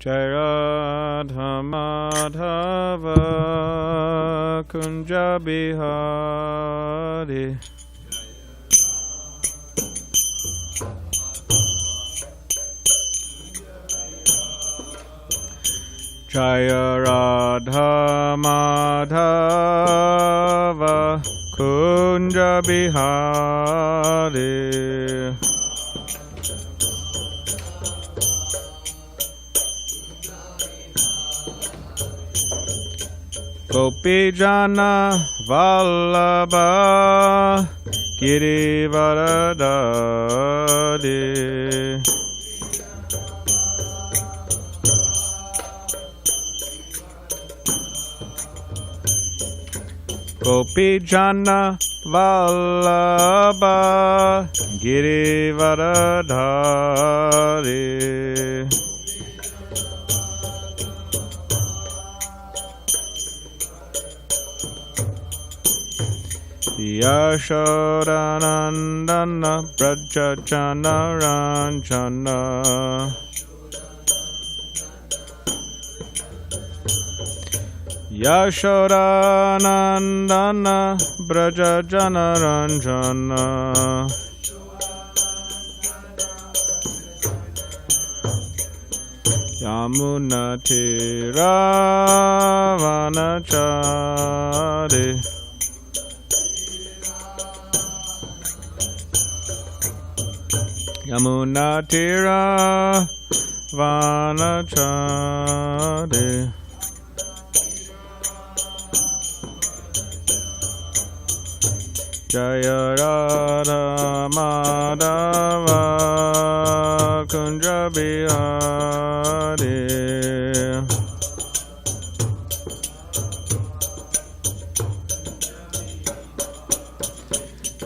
Jai Radha Madhava Kunja Bihari. Jaya Radha Madhava Kunja Bihari. Gopi Jana Vallabha Girivaradari. Gopi Jana Vallabha Girivaradari. Yashodanandana Brajajana Ranjana. Yashodanandana Brajajana Ranjana. Yamuna Tiravanachari. Yamuna Tiravanachari. Jaya Radha Madhava Kunja Bihari.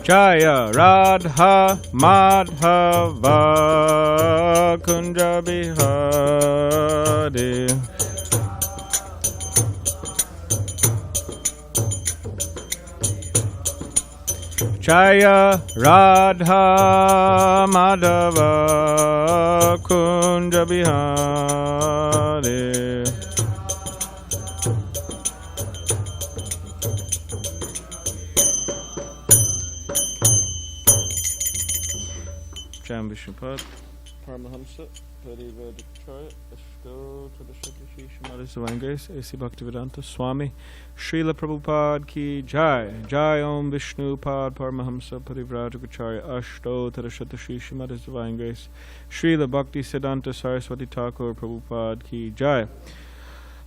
Jaya Radha Madhava Kunja Bihari. Jaya Radha Madhava Kunja Bihari. Jam Vishnupad Paramahamsa Parivadacharya Ashto Tadashati Shri Srimad Bhagavatam A.C. Bhaktivedanta Swami Srila Prabhupada Ki Jai. Jai Om Vishnu Pad Paramahamsa Parivrajagacharya Ashto Tadashati Shri Srimad Bhagavatam Srila Bhakti Siddhanta Saraswati Thakur Prabhupada Ki Jai.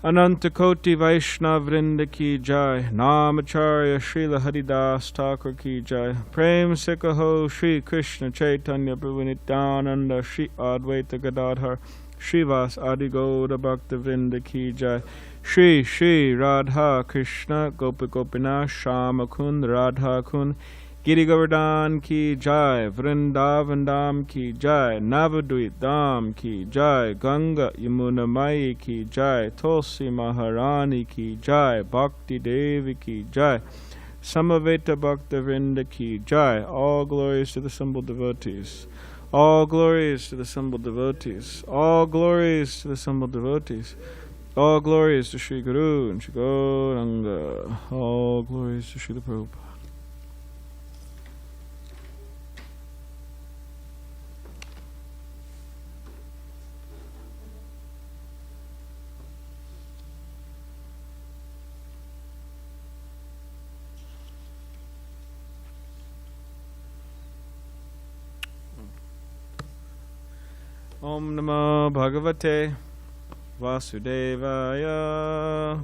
Ananta Koti Vaishnav Vrinda Ki Jai. Namacharya Srila Haridas Thakur Ki Jai. Prem Sikaho Shri Krishna Chaitanya Prabhu Nityananda Shri Advaita Gadadhar Shrivas Adi Gauda Bhakta Vrinda Ki Jai. Shri Shri Radha Krishna Gopi Gopinath Shama Kund Radha Kund Giri Govardhan Ki Jai. Vrindavan Dham Ki Jai. Navadvip Dham Ki Jai. Ganga Yamuna Mai Ki Jai. Tulsi Maharani Ki Jai. Bhakti Devi Ki Jai. Samaveta Bhakta Vrinda Ki Jai. All glories to the assembled devotees. All glories to the assembled devotees. All glories to the assembled devotees. All glories to Sri Guru and Sri Gauranga. All glories to Srila Prabhupada. Om Namo Bhagavate Vasudevaya.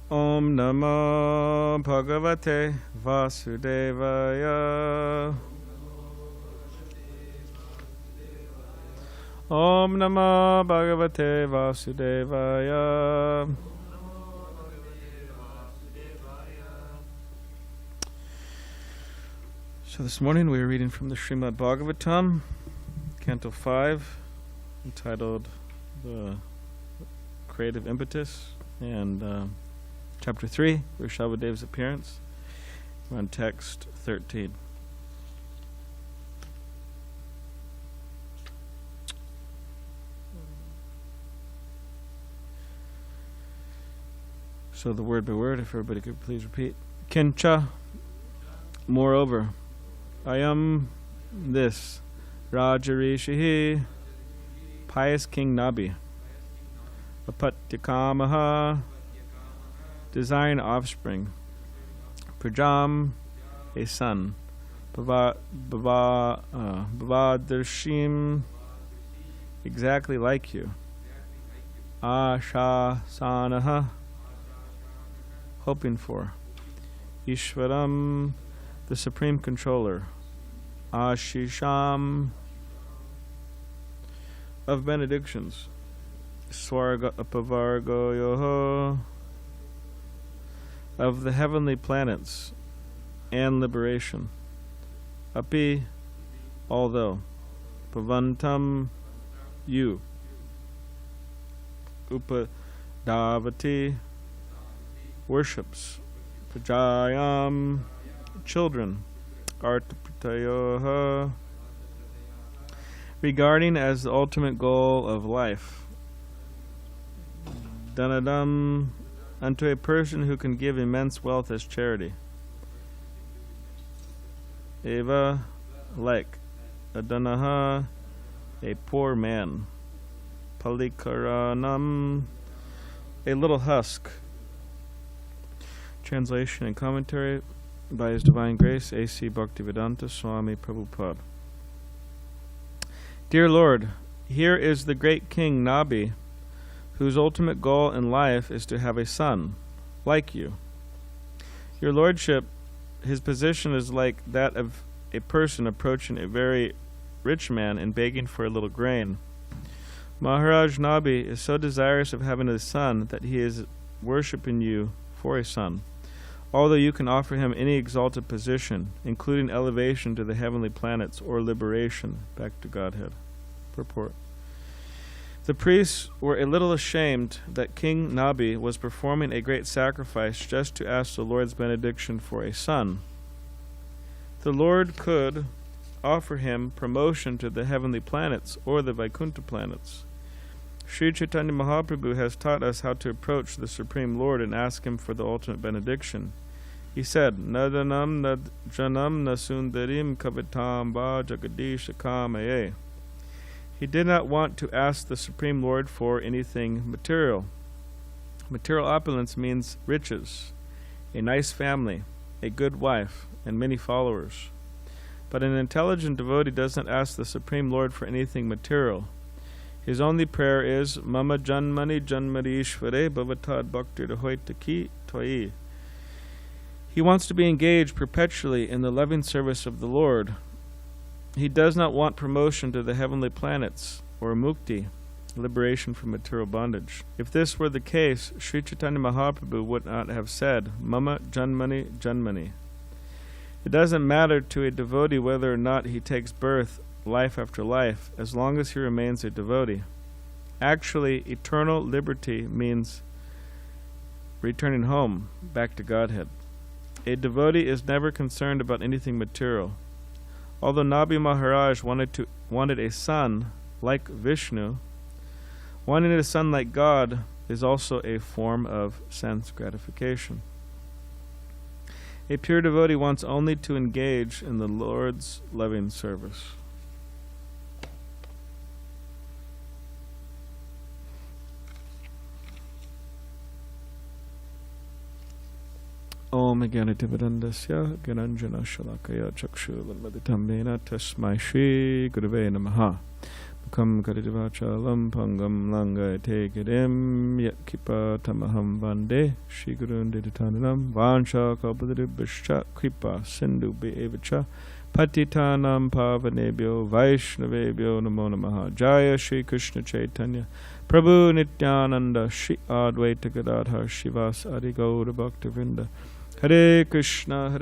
Om Namo Bhagavate Vasudevaya. Om Namo Bhagavate Vasudevaya. So this morning we are reading from the Srimad Bhagavatam, Canto 5, entitled The Creative Impetus, and Chapter 3, Vrishabhadeva's Appearance. We're on text 13. So the word by word, if everybody could please repeat. Kincha, moreover, I am this Rajarishihi, pious King Nabi, Apatyakamaha, desiring offspring, Prajam, a son, Bhavadarshim, exactly like you, Ashasanaha, hoping for, Ishvaram, the Supreme Controller, Ashisham, of benedictions, Swarga Apavargoyoho, of the heavenly planets and liberation, Api, although, Pavantam, you, Upadavati, worships, Pajayam, children, Artapatayoha, regarding as the ultimate goal of life, Danadam, unto a person who can give immense wealth as charity, Eva, like, Adanaha, a poor man, Palikaranam, a little husk. Translation and commentary by His Divine Grace, A.C. Bhaktivedanta Swami Prabhupada. Dear Lord, here is the great King Nabi, whose ultimate goal in life is to have a son, like you. Your Lordship, his position is like that of a person approaching a very rich man and begging for a little grain. Maharaj Nabi is so desirous of having a son that he is worshipping you for a son, although you can offer him any exalted position, including elevation to the heavenly planets or liberation back to Godhead. Purport. The priests were a little ashamed that King Nabi was performing a great sacrifice just to ask the Lord's benediction for a son. The Lord could offer him promotion to the heavenly planets or the Vaikuntha planets. Sri Chaitanya Mahaprabhu has taught us how to approach the Supreme Lord and ask him for the ultimate benediction. He said, Nadanam Nadjanam Nasundarim Kavitam Ba Jagadisha Kamaye. He did not want to ask the Supreme Lord for anything material. Material opulence means riches, a nice family, a good wife, and many followers. But an intelligent devotee does not ask the Supreme Lord for anything material. His only prayer is, Mama Janmani Janmari Ishvare Bhavatad Bhakti Rahoitaki Toi. He wants to be engaged perpetually in the loving service of the Lord. He does not want promotion to the heavenly planets, or mukti, liberation from material bondage. If this were the case, Sri Chaitanya Mahaprabhu would not have said, Mama Janmani Janmani. It doesn't matter to a devotee whether or not he takes birth life after life, as long as he remains a devotee. Actually, eternal liberty means returning home, back to Godhead. A devotee is never concerned about anything material. Although Nabi Maharaj wanted a son like Vishnu, wanting a son like God is also a form of sense gratification. A pure devotee wants only to engage in the Lord's loving service. Om Jnanatimirandasya Gyananjana Shalakaya Chakshulunmaditam Vena Tasmai Shri Gurave Namaha. Mukam Karadivachalam Pangam Langate Girim Yat Kipa Tamaham Vande Shri Gurun Diditananam Vansha Kalpadiribhascha Kripa Sindhu Be'evacha Patitanam Pavanebhyo Vaishnavebhyo Namo Namaha. Jaya Shri Krishna Chaitanya Prabhu Nityananda Shri Advaita Gadadhar Shivas Adi Gaura Bhaktivinoda. Hare Krishna,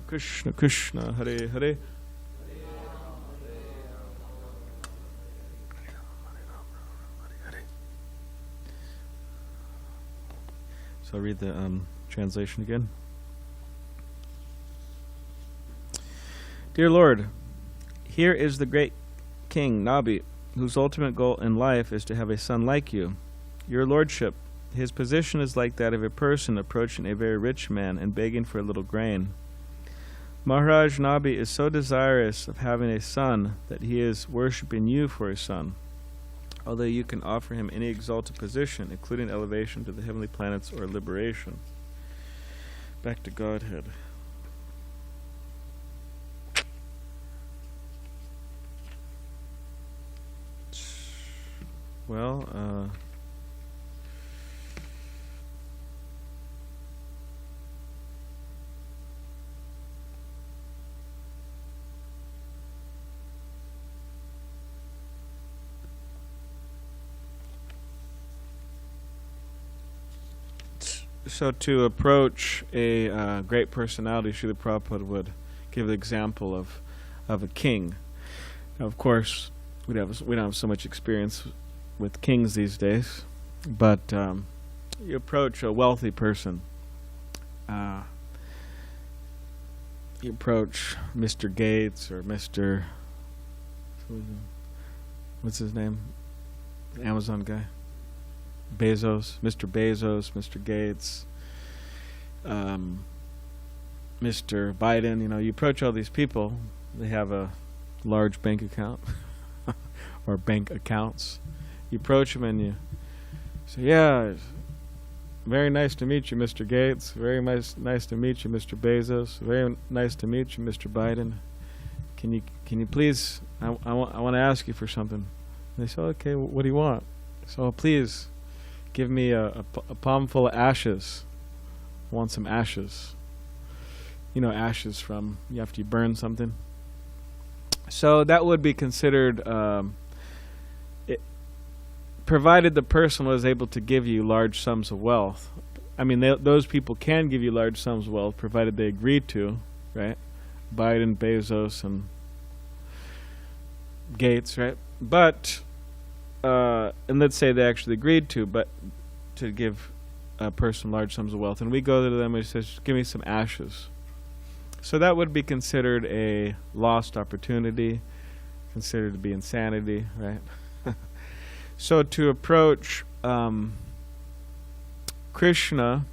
Krishna Krishna, Hare Hare. So I'll read the translation again. Dear Lord, here is the great King Nabi, whose ultimate goal in life is to have a son like you. Your Lordship, His position is like that of a person approaching a very rich man and begging for a little grain. Maharaj Nabi is so desirous of having a son that he is worshipping you for a son, although you can offer him any exalted position, including elevation to the heavenly planets or liberation. Back to Godhead. Well, so to approach a great personality, Srila Prabhupada would give the example of a king. Now, of course, we don't have so much experience with kings these days, but you approach a wealthy person. You approach Mr. Gates or Mr. What's his name? The Amazon guy. Bezos, Mr. Gates, Mr. Biden. You know, you approach all these people. They have a large bank account or bank accounts. You approach them and you say, "Yeah, very nice to meet you, Mr. Gates. Very nice to meet you, Mr. Bezos. Very nice to meet you, Mr. Biden. Can you please? I want to ask you for something." And they say, "Okay, what do you want?" So please. Give me a palm full of ashes. I want some ashes. You know, ashes from after you burn something. So that would be considered, provided the person was able to give you large sums of wealth. I mean, those people can give you large sums of wealth, provided they agree to, right? Biden, Bezos, and Gates, right? But and let's say they actually agreed to give a person large sums of wealth, and we go to them and say, "Give me some ashes." So that would be considered a lost opportunity, considered to be insanity, right? So to approach Krishna,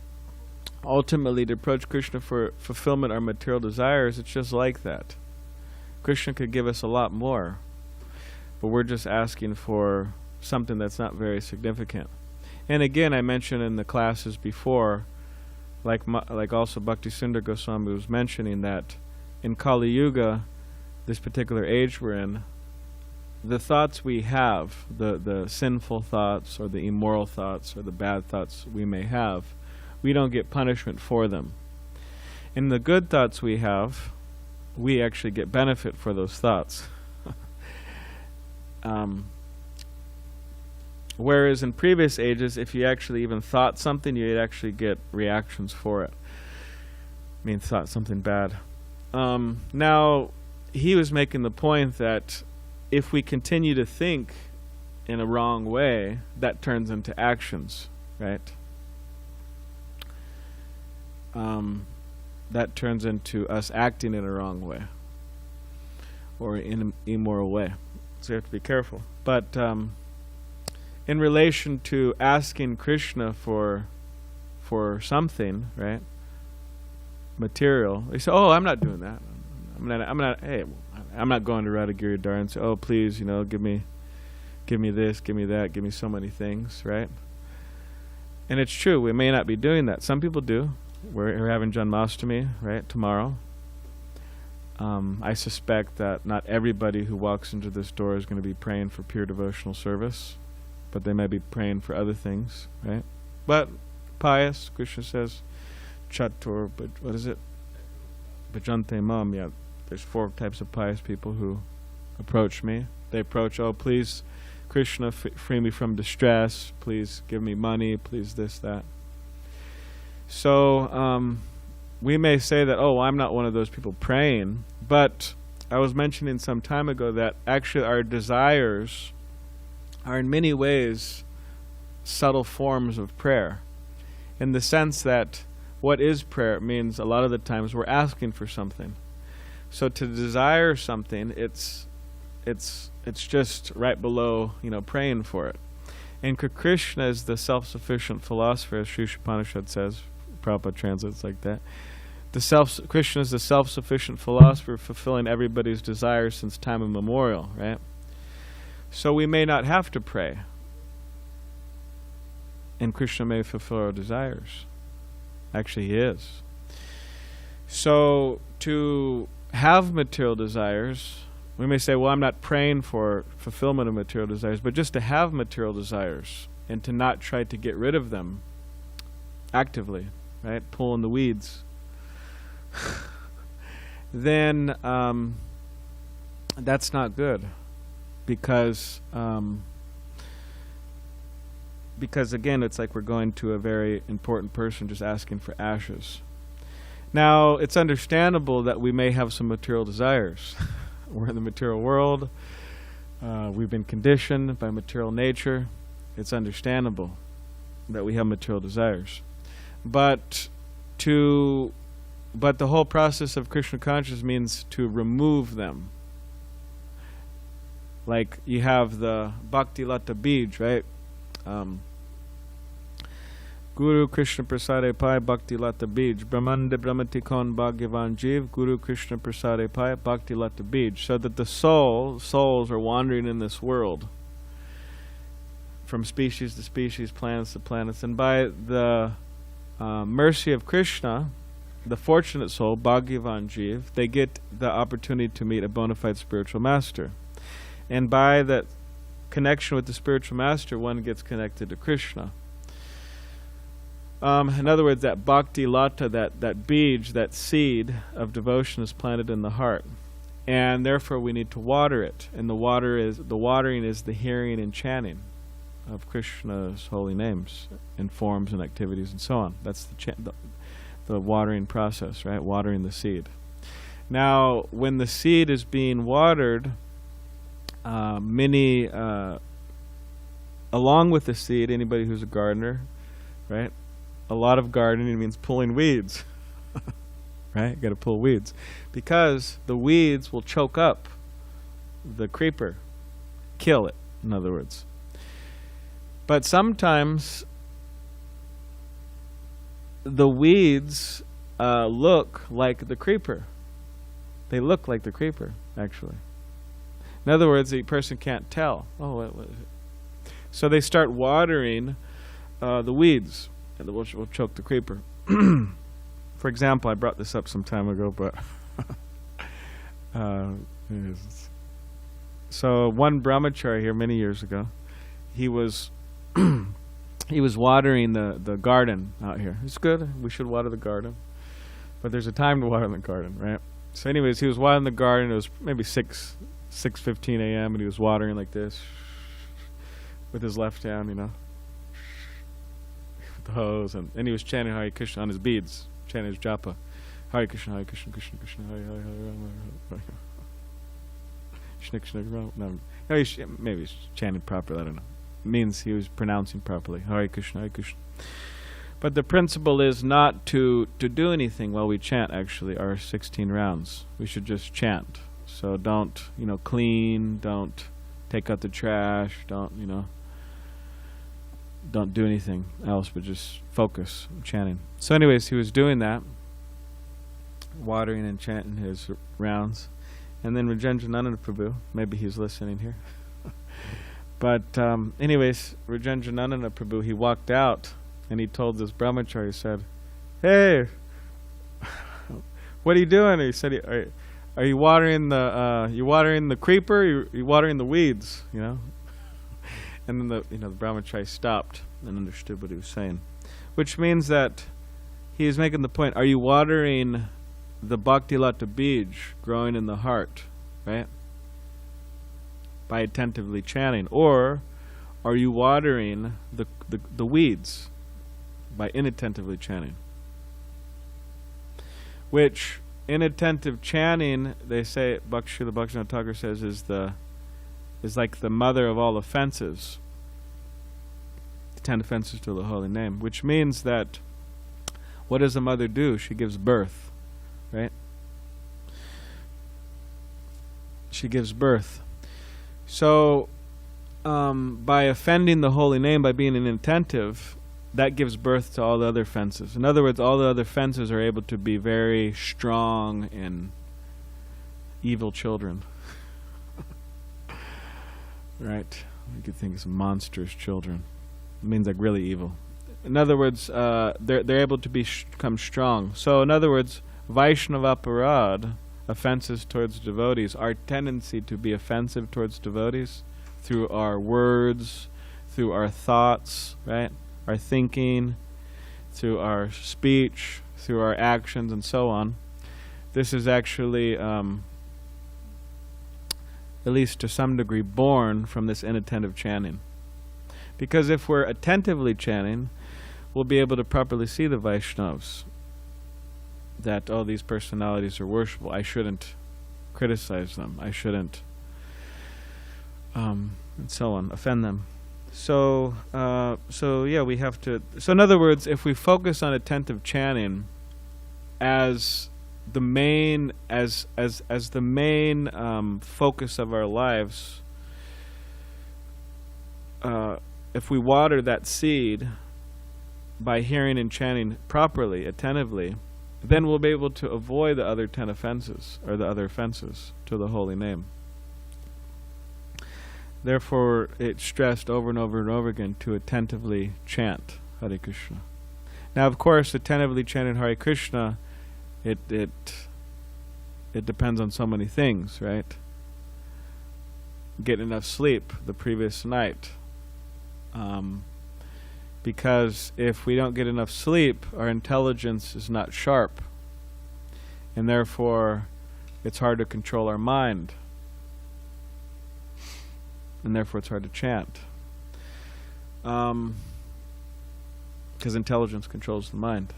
ultimately to approach Krishna for fulfillment of our material desires, it's just like that. Krishna could give us a lot more, but we're just asking for something that's not very significant. And again, I mentioned in the classes before, like also Bhakti Sundar Goswami was mentioning, that in Kali Yuga, this particular age we're in, the thoughts we have, the sinful thoughts or the immoral thoughts or the bad thoughts we may have, we don't get punishment for them. And the good thoughts we have, we actually get benefit for those thoughts. Whereas in previous ages, if you actually even thought something, you'd actually get reactions for it. I mean, thought something bad. Now, he was making the point that if we continue to think in a wrong way, that turns into actions, right? That turns into us acting in a wrong way or in an immoral way. So you have to be careful. But in relation to asking Krishna for something, right? Material. They say, "Oh, I'm not doing that. I'm not going to Radhagiri Dar and say, 'Oh, please, give me this, give me that, give me so many things,' right?" And it's true, we may not be doing that. Some people do. We're having Janmashtami, right, tomorrow. I suspect that not everybody who walks into this door is going to be praying for pure devotional service, but they may be praying for other things, right? But pious, Krishna says, Chatur, but what is it? Bhajante Mam, yeah. There's 4 types of pious people who approach me. They approach, "Oh, please, Krishna, free me from distress. Please give me money. Please this, that." So we may say that, "Oh, I'm not one of those people praying," but I was mentioning some time ago that actually our desires are in many ways subtle forms of prayer, in the sense that what is prayer means a lot of the times we're asking for something. So to desire something, it's just right below, praying for it. And Krishna is the self-sufficient philosopher, as Sri Upanishad says. Prabhupada translates like that. Krishna is the self-sufficient philosopher, fulfilling everybody's desires since time immemorial, right? So we may not have to pray, and Krishna may fulfill our desires. Actually, he is. So to have material desires, we may say, well, I'm not praying for fulfillment of material desires, but just to have material desires and to not try to get rid of them actively, right? Pulling the weeds. Then that's not good, because again, it's like we're going to a very important person just asking for ashes. Now, it's understandable that we may have some material desires. We're in the material world. We've been conditioned by material nature. It's understandable that we have material desires. But the whole process of Krishna consciousness means to remove them. Like you have the Bhakti Lata Bij, right? Guru Krishna Prasade Pai Bhakti Lata Bij. Brahmanda Brahmati Kon Bhagavan Jiv. Guru Krishna Prasade Pai Bhakti Lata Bij. So that the souls are wandering in this world, from species to species, planets to planets. And by the mercy of Krishna, the fortunate soul, Bhagavan Jiv, they get the opportunity to meet a bona fide spiritual master. And by that connection with the spiritual master, one gets connected to Krishna. In other words, that bhakti lata, that bij, that seed of devotion is planted in the heart. And therefore we need to water it. And the watering is the hearing and chanting of Krishna's holy names in forms and activities and so on. That's the watering process, right? Watering the seed. Now, when the seed is being watered, along with the seed, anybody who's a gardener, right? A lot of gardening means pulling weeds, right? You got to pull weeds, because the weeds will choke up the creeper, kill it, in other words. But sometimes the weeds look like the creeper. They look like the creeper, actually. In other words, the person can't tell. Oh, what is it? So they start watering the weeds, and will choke the creeper. For example, I brought this up some time ago, but so one brahmachari here many years ago, he was watering the garden out here. It's good. We should water the garden, but there's a time to water the garden, right? So, anyways, he was watering the garden. It was maybe 6:15 a.m. and he was watering like this with his left hand, with the hose, and he was chanting Hare Krishna on his beads, chanting his japa, Hare Krishna, Krishna, Krishna, Hare Hare, Hare Krishna. No, maybe he's chanting properly. I don't know. It means he was pronouncing properly, Hare Krishna, Hare Krishna. But the principle is not to do anything while we chant. Actually, our 16 rounds, we should just chant. So don't clean, don't take out the trash, don't do anything else, but just focus on chanting. So anyways, he was doing that, watering and chanting his rounds. And then Rajendrananda Prabhu, maybe he's listening here. But anyways, Rajendrananda Prabhu, he walked out and he told this brahmachari, he said, "Hey, what are you doing?" He said, "Are you watering the creeper? Are you watering the weeds?" And then the brahmachari stopped and understood what he was saying, which means that he is making the point: are you watering the Bhakti Lata Bij growing in the heart, right? By attentively chanting, or are you watering the weeds by inattentively chanting? Which inattentive chanting, they say, Srila Bhaktivinoda Thakur says, is like the mother of all offenses, the 10 offenses to the holy name, which means that what does a mother do? She gives birth, right? She gives birth. So by offending the holy name, by being inattentive, that gives birth to all the other fences. In other words, all the other fences are able to be very strong and evil children. Right? You could think of some monstrous children. It means like really evil. In other words, they're able to become strong. So in other words, Vaishnava Aparad, offenses towards devotees, our tendency to be offensive towards devotees through our words, through our thoughts, right? Our thinking, through our speech, through our actions, and so on. This is actually, at least to some degree, born from this inattentive chanting. Because if we're attentively chanting, we'll be able to properly see the Vaishnavas. That, oh, these personalities are worshipful. I shouldn't criticize them. I shouldn't, and so on, offend them. So yeah, we have to. So in other words, if we focus on attentive chanting as the main, as the main focus of our lives, if we water that seed by hearing and chanting properly, attentively, then we'll be able to avoid the other 10 offenses, or the other offenses to the holy name. Therefore, it's stressed over and over and over again to attentively chant Hare Krishna. Now, of course, attentively chanting Hare Krishna, it depends on so many things, right? Get enough sleep the previous night. Because if we don't get enough sleep, our intelligence is not sharp. And therefore, it's hard to control our mind. And therefore it's hard to chant. Because intelligence controls the mind.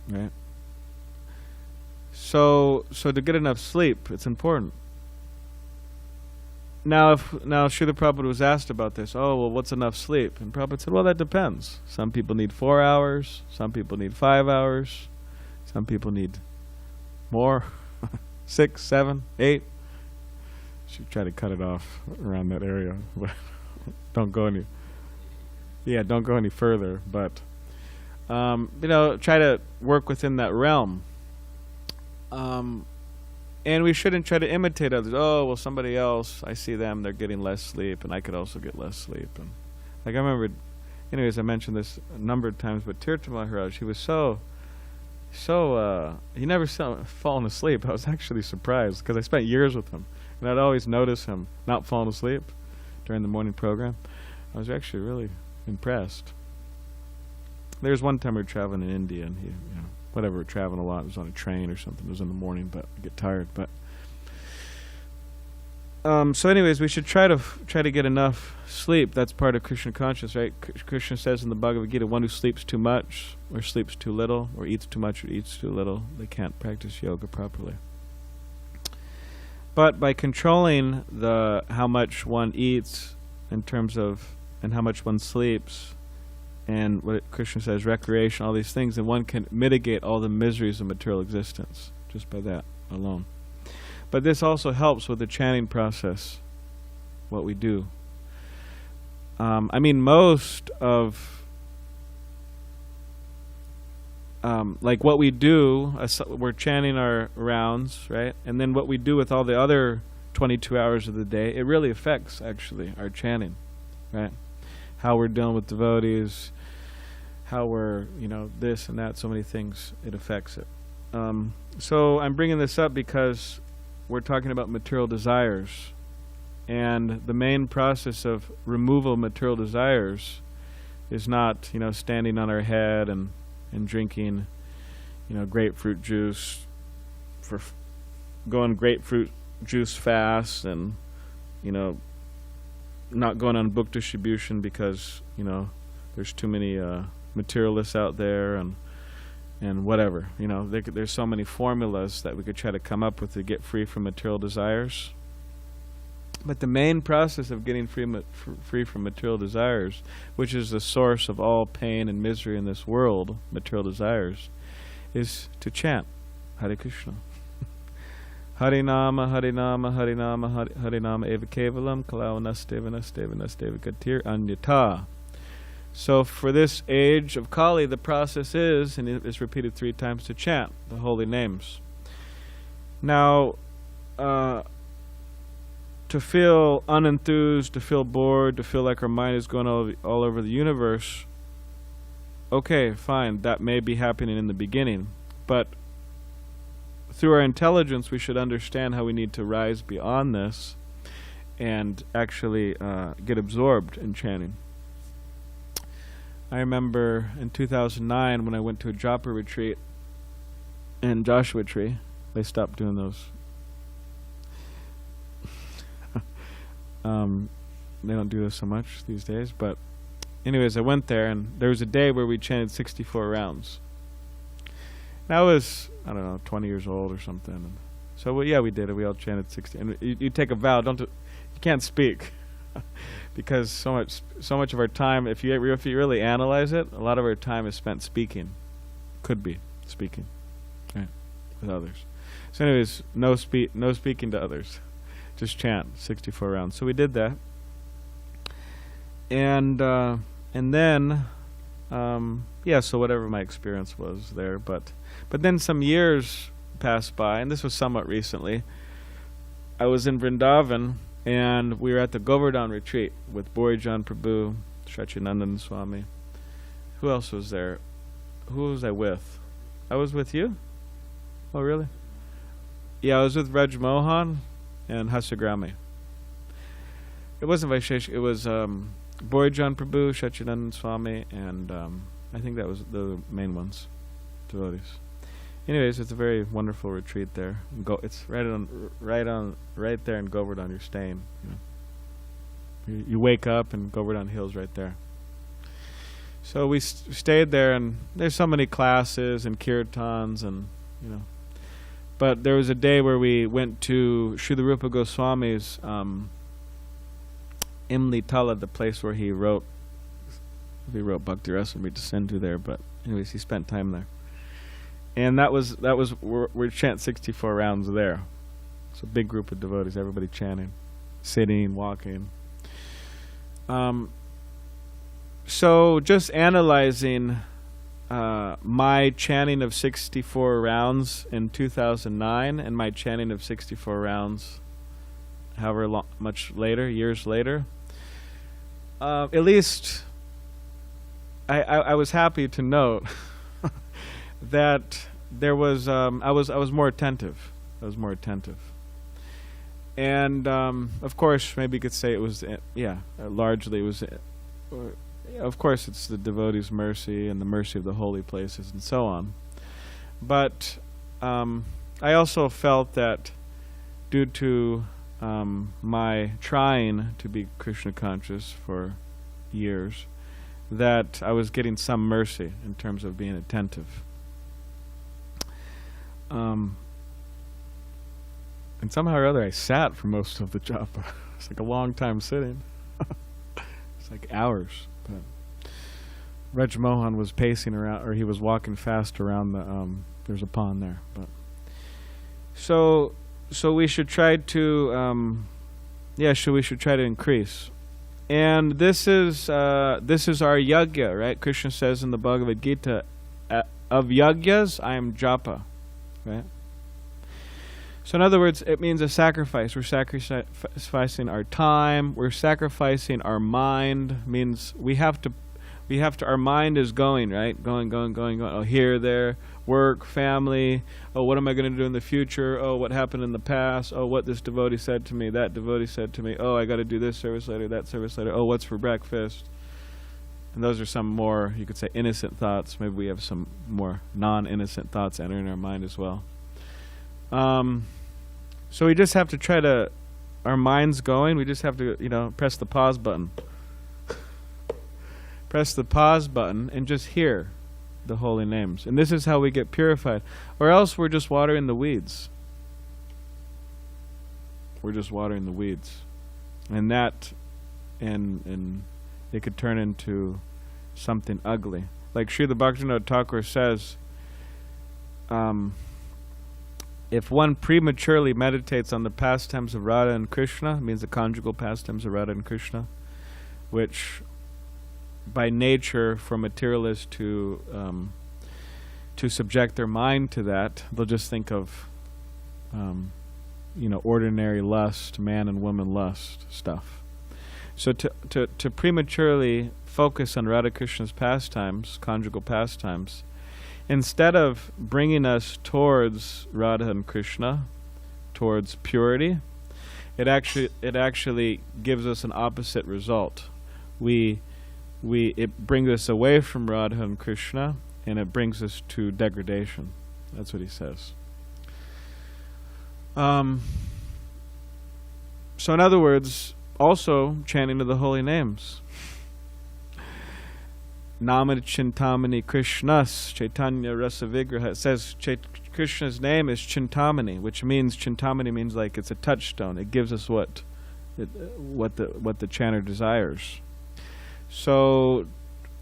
Right? So to get enough sleep, it's important. Now Srila Prabhupada was asked about this. Oh, well, what's enough sleep? And Prabhupada said, well, that depends. Some people need 4 hours. Some people need 5 hours. Some people need more. 6, 7, 8. Should try to cut it off around that area. Don't go any. Yeah, don't go any further. But try to work within that realm. And we shouldn't try to imitate others. Oh, well, somebody else, I see them, they're getting less sleep, and I could also get less sleep. And like I remember, anyways, I mentioned this a number of times, but Tirtha Maharaj, he was he never fallen asleep. I was actually surprised, because I spent years with him, and I'd always notice him not falling asleep during the morning program. I was actually really impressed. There was one time we were traveling in India, and he, whatever, we're traveling a lot. It was on a train or something. It was in the morning, but I get tired. But so, anyways, we should try to get enough sleep. That's part of Krishna consciousness, right? Krishna says in the Bhagavad Gita, one who sleeps too much, or sleeps too little, or eats too much, or eats too little, they can't practice yoga properly. But by controlling how much one eats in terms of, and how much one sleeps, and what Krishna says, recreation, all these things, then one can mitigate all the miseries of material existence just by that alone. But this also helps with the chanting process, what we do. Most of, like what we do, we're chanting our rounds, right? And then what we do with all the other 22 hours of the day, it really affects, actually, our chanting, right? How we're dealing with devotees, how we're, this and that, so many things, it affects it. So I'm bringing this up because we're talking about material desires. And the main process of removal of material desires is not, standing on our head and drinking, grapefruit juice, going grapefruit juice fast, and, not going on book distribution because, there's too many materialists out there, and whatever. There's so many formulas that we could try to come up with to get free from material desires. But the main process of getting free from material desires, which is the source of all pain and misery in this world, material desires, is to chant Hare Krishna. Harinama, Harinama, Harinama, Harinama Eva Kevalam, Kalau Nasteva, Nasteva, Nasteva Gatir Anyata. So for this age of Kali, the process is, and it is repeated 3 times, to chant the holy names. Now, to feel unenthused, to feel bored, to feel like our mind is going all over the universe, okay, fine, that may be happening in the beginning, but through our intelligence we should understand how we need to rise beyond this and actually get absorbed in chanting. I remember in 2009 when I went to a japa retreat in Joshua Tree. They stopped doing those. They don't do this so much these days, but anyways, I went there and there was a day where we chanted 64 rounds. And I was, I don't know, 20 years old or something. And so yeah, we did it. We all chanted 60. And you take a vow. You can't speak because so much of our time, if you really analyze it, a lot of our time is spent speaking. Could be speaking, right, with others. So anyways, no speaking to others. Just chant 64 rounds. So we did that. And then yeah, so whatever my experience was there, but then some years passed by, and this was somewhat recently. I was in Vrindavan, and we were at the Govardhan retreat with Borijan Prabhu, Shachinandan Swami. Who else was there? Who was I with? I was with you? Oh, really? Yeah, I was with Raj Mohan and Hasagrami. It wasn't Vaishesh, it was Borijan Prabhu, Shachinandan Swami, and I think that was the main ones, devotees. Anyways, it's a very wonderful retreat there. It's right there in Govardhan. You're staying. You wake up and Govardhan Hill's right there. So we stayed there, and there's so many classes and kirtans, and But there was a day where we went to Srila Rupa Goswami's Imli Tala, the place where he wrote Bhakti Rasamrita Sindhu there. But anyways, he spent time there. And that was we chant 64 rounds there. It's a big group of devotees, everybody chanting, sitting, walking. So just analyzing my chanting of 64 rounds in 2009 and my chanting of 64 rounds however much later, years later, at least I was happy to note that there was I was more attentive. And of course, maybe you could say it was largely it was. Of course, it's the devotee's mercy and the mercy of the holy places and so on. But I also felt that due to my trying to be Krishna conscious for years, that I was getting some mercy in terms of being attentive. And somehow or other I sat for most of the japa. It's like a long time sitting. It's like hours. But Raj Mohan was pacing around, or he was walking fast around the there's a pond there. But so we should try to we should try to increase. And this is our yagya, right? Krishna says in the Bhagavad Gita, of yagyas I am japa, right? So in other words, it means a sacrifice. We're sacrificing our time. We're sacrificing our mind. Means we have to. Our mind is going, right? Going. Oh, here, there, work, family. Oh, what am I going to do in the future? Oh, what happened in the past? Oh, what this devotee said to me. That devotee said to me. Oh, I got to do this service later, that service later. Oh, what's for breakfast? And those are some more, you could say, innocent thoughts. Maybe we have some more non-innocent thoughts entering our mind as well. So we just have to try to, our mind's going, we just have to, press the pause button. Press the pause button and just hear the holy names. And this is how we get purified. Or else we're just watering the weeds. We're just watering the weeds. And that, and it could turn into something ugly. Like Srila Bhaktivinoda Thakur says, if one prematurely meditates on the pastimes of Radha and Krishna, it means the conjugal pastimes of Radha and Krishna, which by nature for materialists to subject their mind to that, they'll just think of ordinary lust, man and woman lust stuff. So to prematurely focus on Radha Krishna's pastimes, conjugal pastimes, instead of bringing us towards Radha and Krishna, towards purity, it actually gives us an opposite result. It brings us away from Radha and Krishna, and it brings us to degradation. That's what he says. So in other words, also chanting of the holy names. Namad Chintamani Krishnas Chaitanya Rasa Vigraha. It says Krishna's name is Chintamani, which means Chintamani means like it's a touchstone. It gives us what the chanter desires. So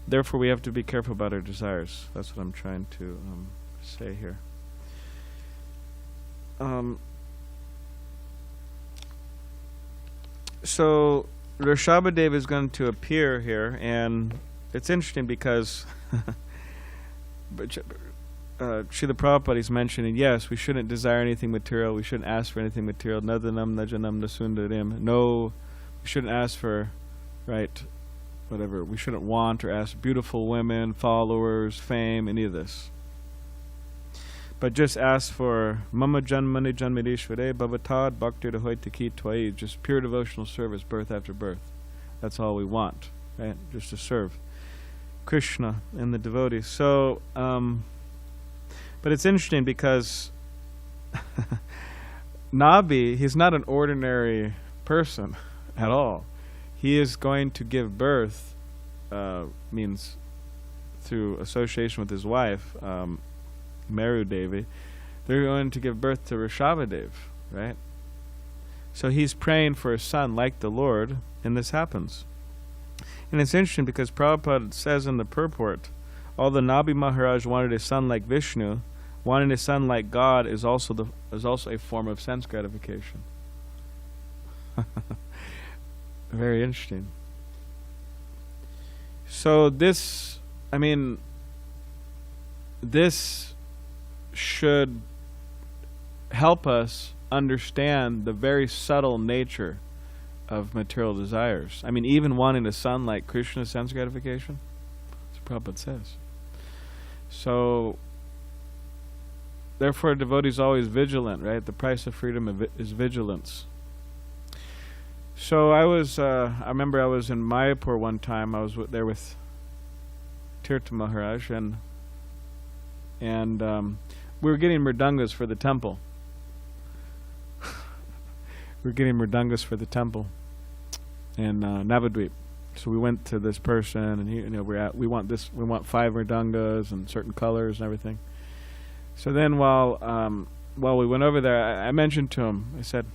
therefore we have to be careful about our desires. That's what I'm trying to say here. So Rishabhadev is going to appear here, and it's interesting because Srila Prabhupada is mentioning, yes, we shouldn't desire anything material, we shouldn't ask for anything material, nadanam najanam nasundarim. No, we shouldn't ask for, whatever. We shouldn't want or ask beautiful women, followers, fame, any of this. But just ask for Mama Janmani Janmirishvare Bhavatad Bhakti Hoitaki Twai, just pure devotional service, birth after birth. That's all we want, right? Just to serve Krishna and the devotees. So, but it's interesting because Nabi, he's not an ordinary person at all. He is going to give birth, means through association with his wife, Meru Devi, they're going to give birth to Rishabhadev, right? So he's praying for a son like the Lord, and this happens. And it's interesting because Prabhupada says in the purport, although Nabi Maharaj wanted a son like Vishnu, wanting a son like God is also a form of sense gratification. Very interesting. So this should help us understand the very subtle nature of material desires. Even wanting a son like Krishna is sense gratification. That's what Prabhupada says. So, therefore, a devotee is always vigilant, right? The price of freedom is vigilance. So I remember I was in Mayapur one time. I was there with Tirtha Maharaj, and we were getting mridangas for the temple. We were getting mridangas for the temple in Navadvip. So we went to this person, and we want 5 mridangas and certain colors and everything. So then while we went over there, I mentioned to him, I said,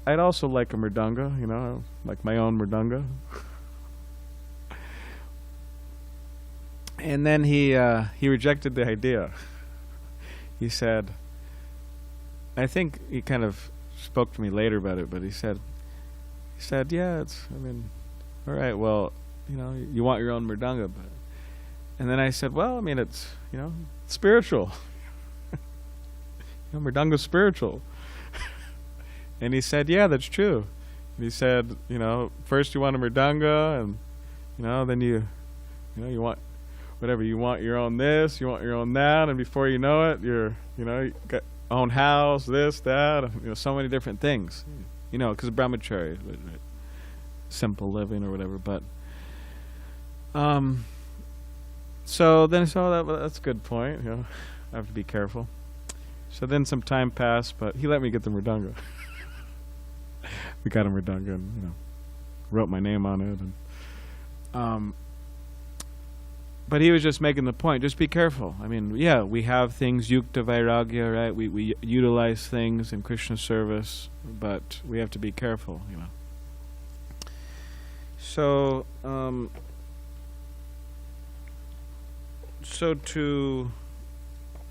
I'd also like a mridanga, like my own mridanga. And then he rejected the idea. He said, I think he kind of spoke to me later about it, but he said, yeah, all right, well, you want your own mridanga, but, and then I said, well, it's, it's spiritual. Mridanga's spiritual. And he said, yeah, that's true. And he said, first you want a mridanga, and, then you want whatever, you want your own this, you want your own that, and before you know it, you got own house, this, that, so many different things, because brahmachari, simple living or whatever. But so then I said, that's a good point. I have to be careful. So then some time passed, but he let me get the mridanga. We got a mridanga, and wrote my name on it, and but he was just making the point, just be careful. Yeah, we have things, yukta vairagya, right? We utilize things in Krishna service, but we have to be careful, So,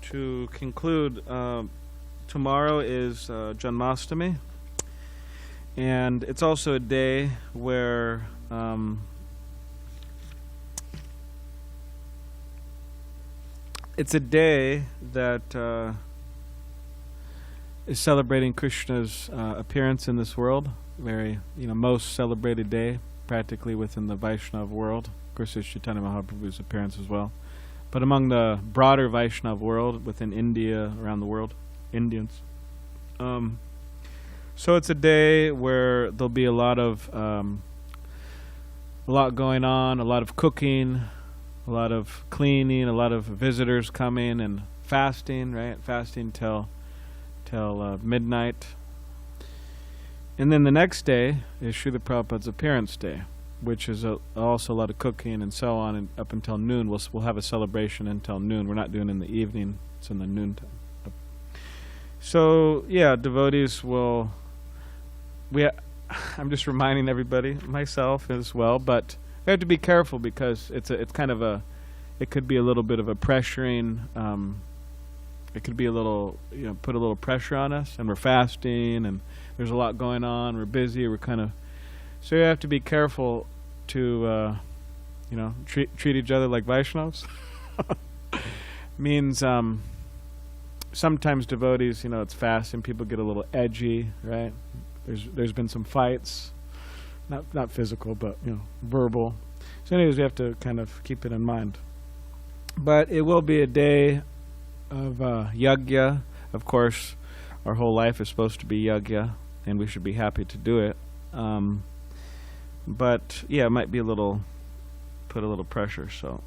to conclude, tomorrow is Janmashtami, and it's also a day where it's a day that is celebrating Krishna's appearance in this world. Very, most celebrated day, practically within the Vaishnava world. Of course, there's Chaitanya Mahaprabhu's appearance as well. But among the broader Vaishnava world, within India, around the world, Indians. So it's a day where there'll be a lot going on, a lot of cooking, a lot of cleaning, a lot of visitors coming and fasting, right? Fasting till midnight. And then the next day is Srila Prabhupada's appearance day, which is also a lot of cooking and so on, and up until noon. We'll have a celebration until noon. We're not doing it in the evening. It's in the noon time. So, yeah, devotees will... I'm just reminding everybody, myself as well, but we have to be careful because it could be a little bit of a pressuring, it could be a little, put a little pressure on us, and we're fasting, and there's a lot going on, we're busy, so you have to be careful to, treat each other like Vaishnavas. Means, sometimes devotees, it's fasting, people get a little edgy, right? There's been some fights, not physical, but verbal. So anyways, we have to kind of keep it in mind. But it will be a day of yajna. Of course, our whole life is supposed to be yajna, and we should be happy to do it. But yeah, it might be put a little pressure. So,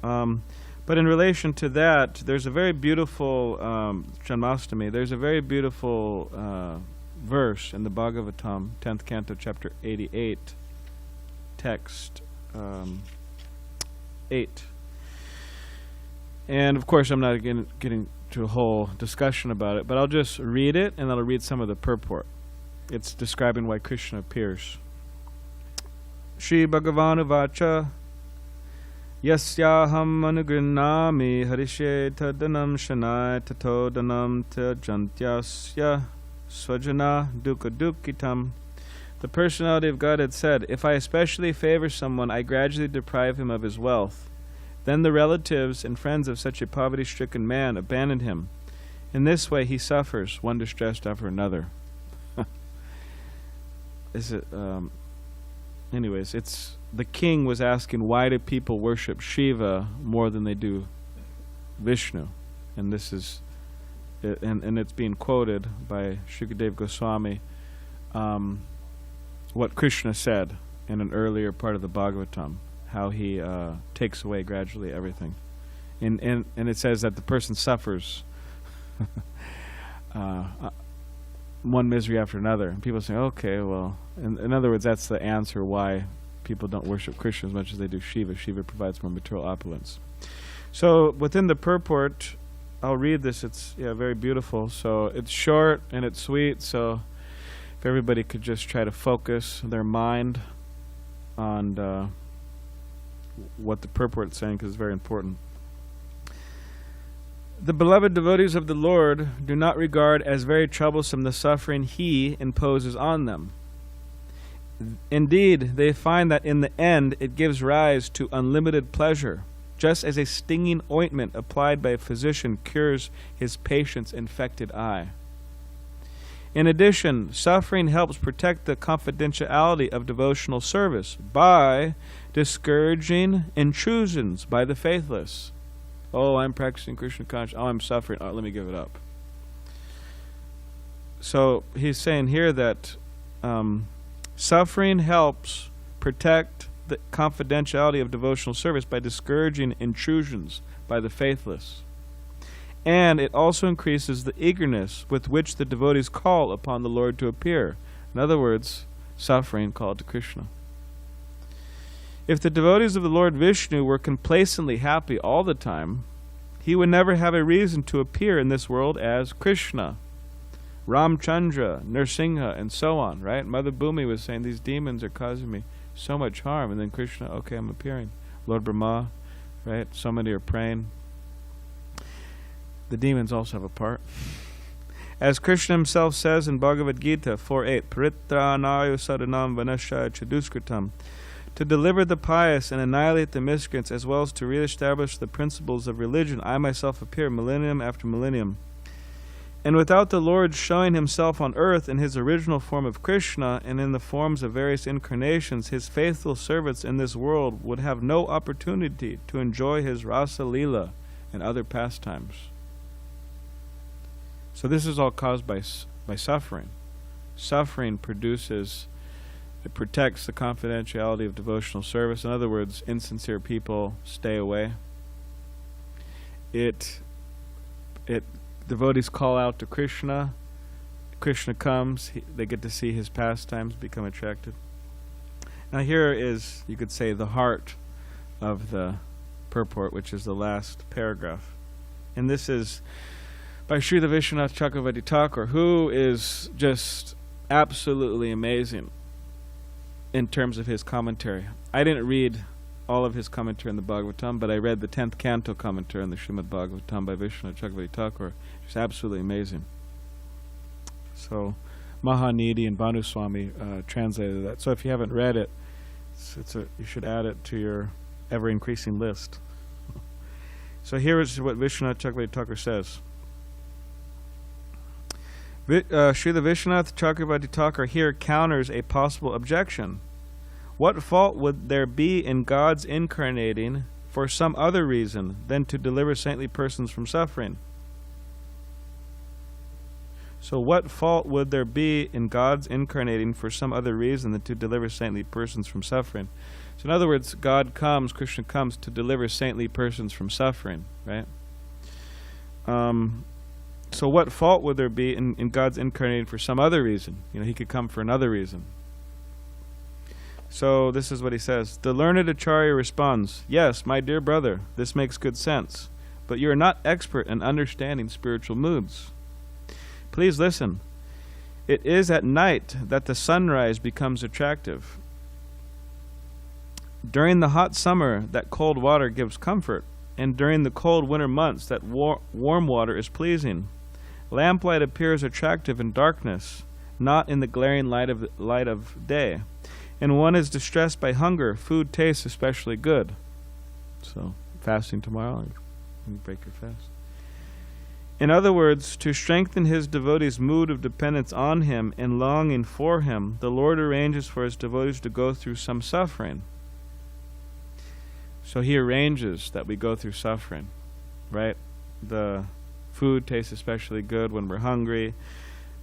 but in relation to that, there's a very beautiful Janmashtami. There's a very beautiful verse in the Bhagavatam, 10th canto, chapter 88, text 8. And of course, I'm not getting to a whole discussion about it, but I'll just read it, and I'll read some of the purport. It's describing why Krishna appears. Shri Bhagavan Uvacha Yasyaham Anugrinami Harishe Tadanam Shanai Tato Danam Tajantyasya Swajana Dukkha Dukkitam. The personality of God had said, if I especially favor someone, I gradually deprive him of his wealth. Then the relatives and friends of such a poverty-stricken man abandoned him. In this way he suffers, one distressed after another. Anyways, the king was asking, why do people worship Shiva more than they do Vishnu? And this is, and it's being quoted by Shukadeva Goswami, what Krishna said in an earlier part of the Bhagavatam, how he takes away gradually everything. And it says that the person suffers one misery after another. And people say, okay, well, in other words, that's the answer why people don't worship Krishna as much as they do Shiva. Shiva provides more material opulence. So within the purport, I'll read this. It's very beautiful. So it's short and it's sweet. So if everybody could just try to focus their mind on what the purport is saying, because it's very important. The beloved devotees of the Lord do not regard as very troublesome the suffering He imposes on them. Indeed, they find that in the end it gives rise to unlimited pleasure, just as a stinging ointment applied by a physician cures his patient's infected eye. In addition, suffering helps protect the confidentiality of devotional service by discouraging intrusions by the faithless. Oh, I'm practicing Krishna consciousness. Oh, I'm suffering. Oh, let me give it up. So he's saying here that suffering helps protect the confidentiality of devotional service by discouraging intrusions by the faithless. And it also increases the eagerness with which the devotees call upon the Lord to appear. In other words, suffering called to Krishna. If the devotees of the Lord Vishnu were complacently happy all the time, he would never have a reason to appear in this world as Krishna, Ramchandra, Nrsimha, and so on, right? Mother Bhumi was saying, these demons are causing me so much harm. And then Krishna, okay, I'm appearing. Lord Brahma, right? So many are praying. the demons also have a part. As Krishna himself says in Bhagavad Gita 4.8, Paritranayu saranam vanashaya chaduskritam, to deliver the pious and annihilate the miscreants, as well as to re-establish the principles of religion, I myself appear millennium after millennium. And without the Lord showing himself on earth in his original form of Krishna and in the forms of various incarnations, his faithful servants in this world would have no opportunity to enjoy his rasa lila and other pastimes. So this is all caused by suffering. Suffering produces, it protects the confidentiality of devotional service. In other words, insincere people stay away. Devotees call out to Krishna. Krishna comes. They get to see his pastimes, become attracted. Now here is, you could say, the heart of the purport, which is the last paragraph. And this is by Srila Vishwanath Chakravarti Thakur, who is just absolutely amazing in terms of his commentary. I didn't read all of his commentary in the Bhagavatam, but I read the 10th canto commentary on the Srimad Bhagavatam by Vishwanath Chakravarti Thakur. It's absolutely amazing. So Mahanidhi and Bhanu Swami translated that. So if you haven't read it, you should add it to your ever-increasing list. So here is what Vishwanath Chakravarti Thakur says. Srila Vishwanath Chakravarti Thakur here counters a possible objection. What fault would there be in God's incarnating for some other reason than to deliver saintly persons from suffering? So what fault would there be in God's incarnating for some other reason than to deliver saintly persons from suffering? So in other words, God comes, Krishna comes to deliver saintly persons from suffering, right? So what fault would there be in God's incarnating for some other reason? He could come for another reason. So this is what he says. The learned Acharya responds, yes, my dear brother, this makes good sense, but you are not expert in understanding spiritual moods. Please listen. It is at night that the sunrise becomes attractive. During the hot summer, that cold water gives comfort, and during the cold winter months, that warm water is pleasing. Lamplight appears attractive in darkness, not in the glaring light of day. And one is distressed by hunger, food tastes especially good. So, fasting tomorrow, you break your fast. In other words, to strengthen his devotee's mood of dependence on him and longing for him, the Lord arranges for his devotees to go through some suffering. So he arranges that we go through suffering, right? The food tastes especially good when we're hungry.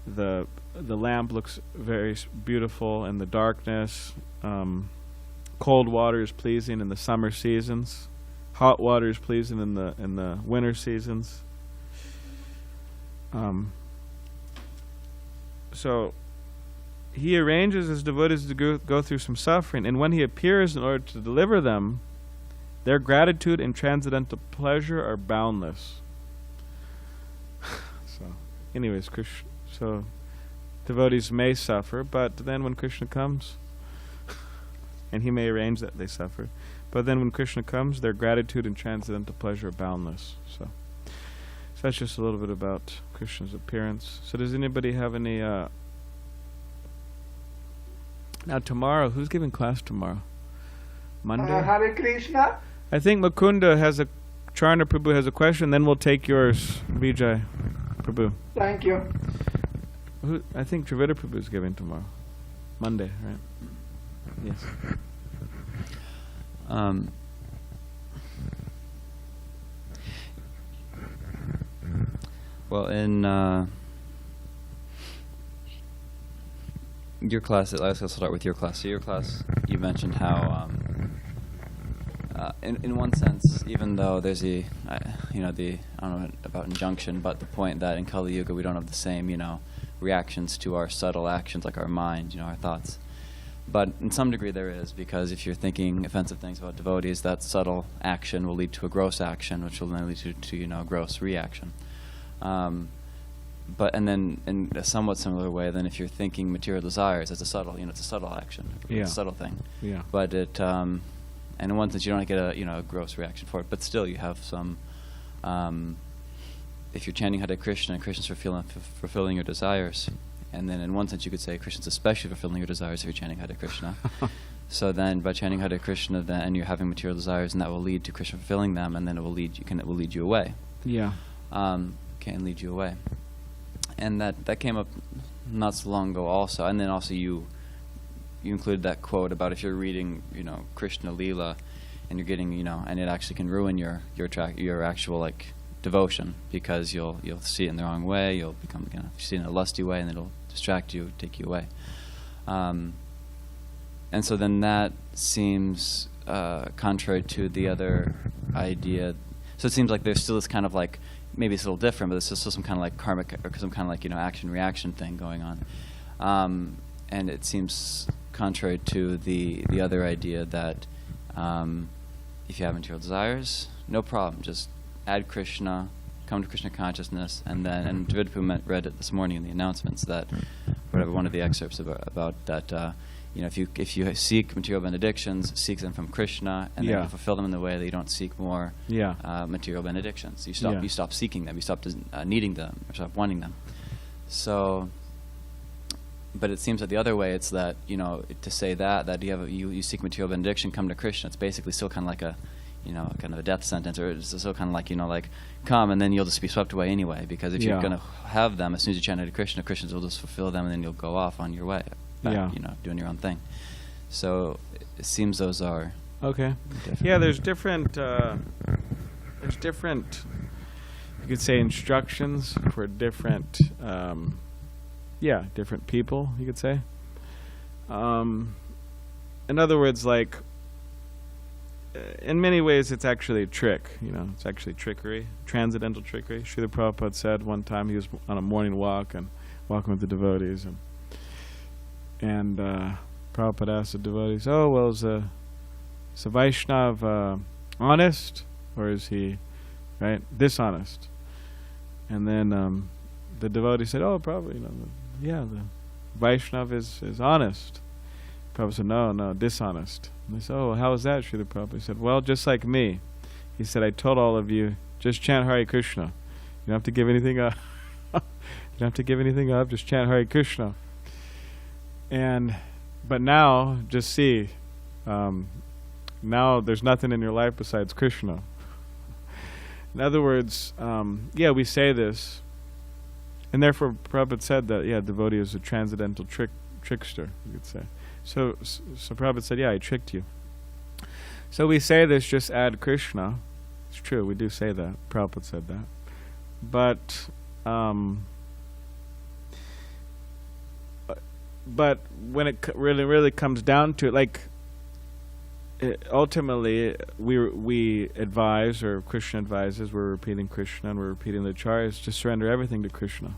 The lamp looks very beautiful in the darkness. Cold water is pleasing in the summer seasons. Hot water is pleasing in the winter seasons. So he arranges his devotees to go through some suffering, and when he appears in order to deliver them, their gratitude and transcendental pleasure are boundless. So, anyways, so devotees may suffer, but then when Krishna comes, and he may arrange that they suffer, but then when Krishna comes, their gratitude and transcendental pleasure are boundless. So that's just a little bit about Krishna's appearance. So does anybody have any... Now tomorrow, who's giving class tomorrow? Monday? Hare Krishna. I think Mukunda Charna Prabhu has a question, then we'll take yours, Vijay Prabhu. Thank you. I think Dravida Prabhu is giving tomorrow. Monday, right? Yes. Well, in your class, let's start with your class. So your class, you mentioned how, in one sense, even though there's I don't know about injunction, but the point that in Kali Yuga we don't have the same, reactions to our subtle actions, like our mind, our thoughts. But in some degree there is, because if you're thinking offensive things about devotees, that subtle action will lead to a gross action, which will then lead to gross reaction. But and then in a somewhat similar way, then if you're thinking material desires, it's a subtle, it's a subtle action, it's a subtle thing. Yeah. But it, and in one sense, you don't get a gross reaction for it, but still you have some if you're chanting Hare Krishna, Krishna's fulfilling your desires. And then in one sense you could say Krishna's especially fulfilling your desires if you're chanting Hare Krishna. So then by chanting Hare Krishna, then you're having material desires, and that will lead to Krishna fulfilling them, and then it will lead you away. Yeah. Can lead you away. And that came up not so long ago also. And then also you included that quote about if you're reading, Krishna Leela, and you're getting, and it actually can ruin your actual like devotion, because you'll see it in the wrong way. You'll become, you see it in a lusty way, and it'll distract you, take you away. And so then that seems contrary to the other idea. So it seems like there's still this kind of like, maybe it's a little different, but there's still some kind of like karmic, or some kind of like, action-reaction thing going on. And it seems contrary to the other idea that if you have material desires, no problem, just add Krishna, come to Krishna consciousness, and then, and David read it this morning in the announcements, that whatever, one of the excerpts about that, if you seek material benedictions, seek them from Krishna, and then you fulfill them in the way that you don't seek more material benedictions. You stop seeking them, you stop needing them, or stop wanting them. So, but it seems that the other way, it's that, to say that you seek material benediction, come to Krishna, it's basically still kind of like a, kind of a death sentence, or it's still kind of like, like, come, and then you'll just be swept away anyway, because if you're going to have them, as soon as you chant Hare Krishna, Krishnas will just fulfill them, and then you'll go off on your way, back, doing your own thing. So it seems those are okay. Yeah, there's different, you could say, instructions for different, different people, you could say. In other words, like, in many ways it's actually a trick, it's actually trickery, transcendental trickery. Srila Prabhupada said one time he was on a morning walk and walking with the devotees, and Prabhupada asked the devotees, oh, well, is a Vaishnava honest, or is he, dishonest? And then the devotee said, oh, probably, the Vaishnava is honest. Prabhupada said, no, dishonest. And they said, oh, how is that, Srila Prabhupada? He said, well, just like me. He said, I told all of you, just chant Hare Krishna. You don't have to give anything up. You don't have to give anything up, just chant Hare Krishna. But now, just see, now there's nothing in your life besides Krishna. In other words, we say this, and therefore Prabhupada said that, devotee is a transcendental trickster, you could say. So Prabhupada said, I tricked you. So we say this, just add Krishna. It's true, we do say that. Prabhupada said that. But when it really comes down to it, like, ultimately we advise, or Krishna advises, we're repeating Krishna and we're repeating the acharyas, to surrender everything to Krishna.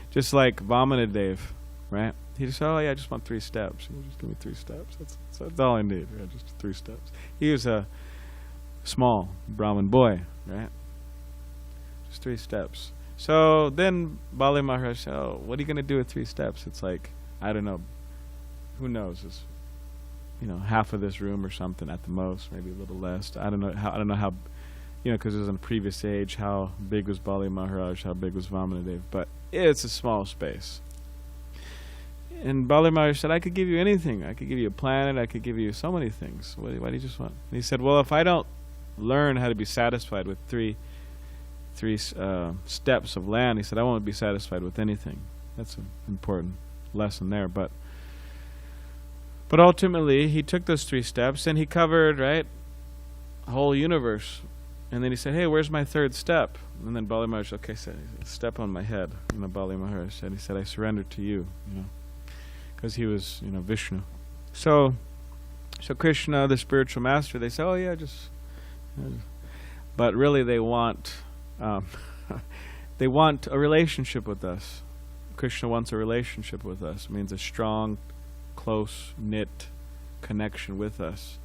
Just like Vamanadev, right? He just said, I just want 3 steps. Just give me 3 steps. That's all I need. Just 3 steps. He was a small Brahmin boy, right? Just 3 steps. So then Bali Maharaj said, what are you going to do with 3 steps? It's like, I don't know, who knows? It's, half of this room or something at the most, maybe a little less. I don't know how, because it was in a previous age, how big was Bali Maharaj, how big was Vamanadev, but it's a small space. And Bali Maharaj said, I could give you anything. I could give you a planet. I could give you so many things. Why do you just want? And he said, well, if I don't learn how to be satisfied with three steps of land, he said, I won't be satisfied with anything. That's an important lesson there. But ultimately, he took those 3 steps, and he covered, a whole universe. And then he said, hey, where's my 3rd step? And then Bali Maharaj, said, step on my head. And then Bali Maharaj said, I surrender to you, because he was, Vishnu. So Krishna, the spiritual master, they say, but really they want a relationship with us. Krishna wants a relationship with us. It means a strong, close knit connection with us.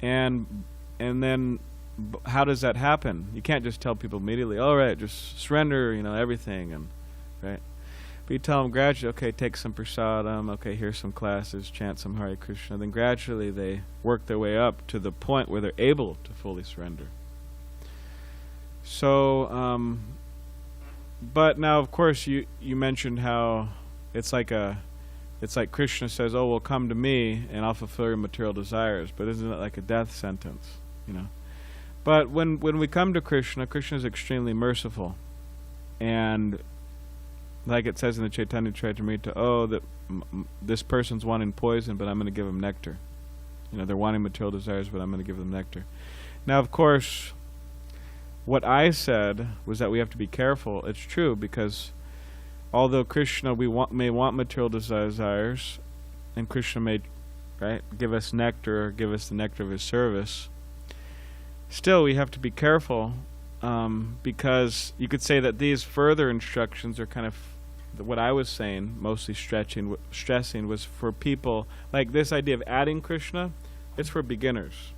And then how does that happen? You can't just tell people immediately, all right, just surrender, everything, and right. But you tell them gradually, take some prasadam, here's some classes, chant some Hare Krishna. Then gradually they work their way up to the point where they're able to fully surrender. So But now, of course, you mentioned how it's like Krishna says, "Oh, well, come to me, and I'll fulfill your material desires." But isn't it like a death sentence, you know? But when we come to Krishna, Krishna is extremely merciful, and like it says in the Chaitanya Charitamrita, oh, that this person's wanting poison, but I'm going to give them nectar. You know, they're wanting material desires, but I'm going to give them nectar. Now, of course, what I said was that we have to be careful. It's true, because although Krishna, may want material desires, and Krishna may, right, give us nectar, or give us the nectar of his service, still we have to be careful, because you could say that these further instructions are kind of what I was saying, mostly stressing was for people, like this idea of adding Krishna, it's for beginners.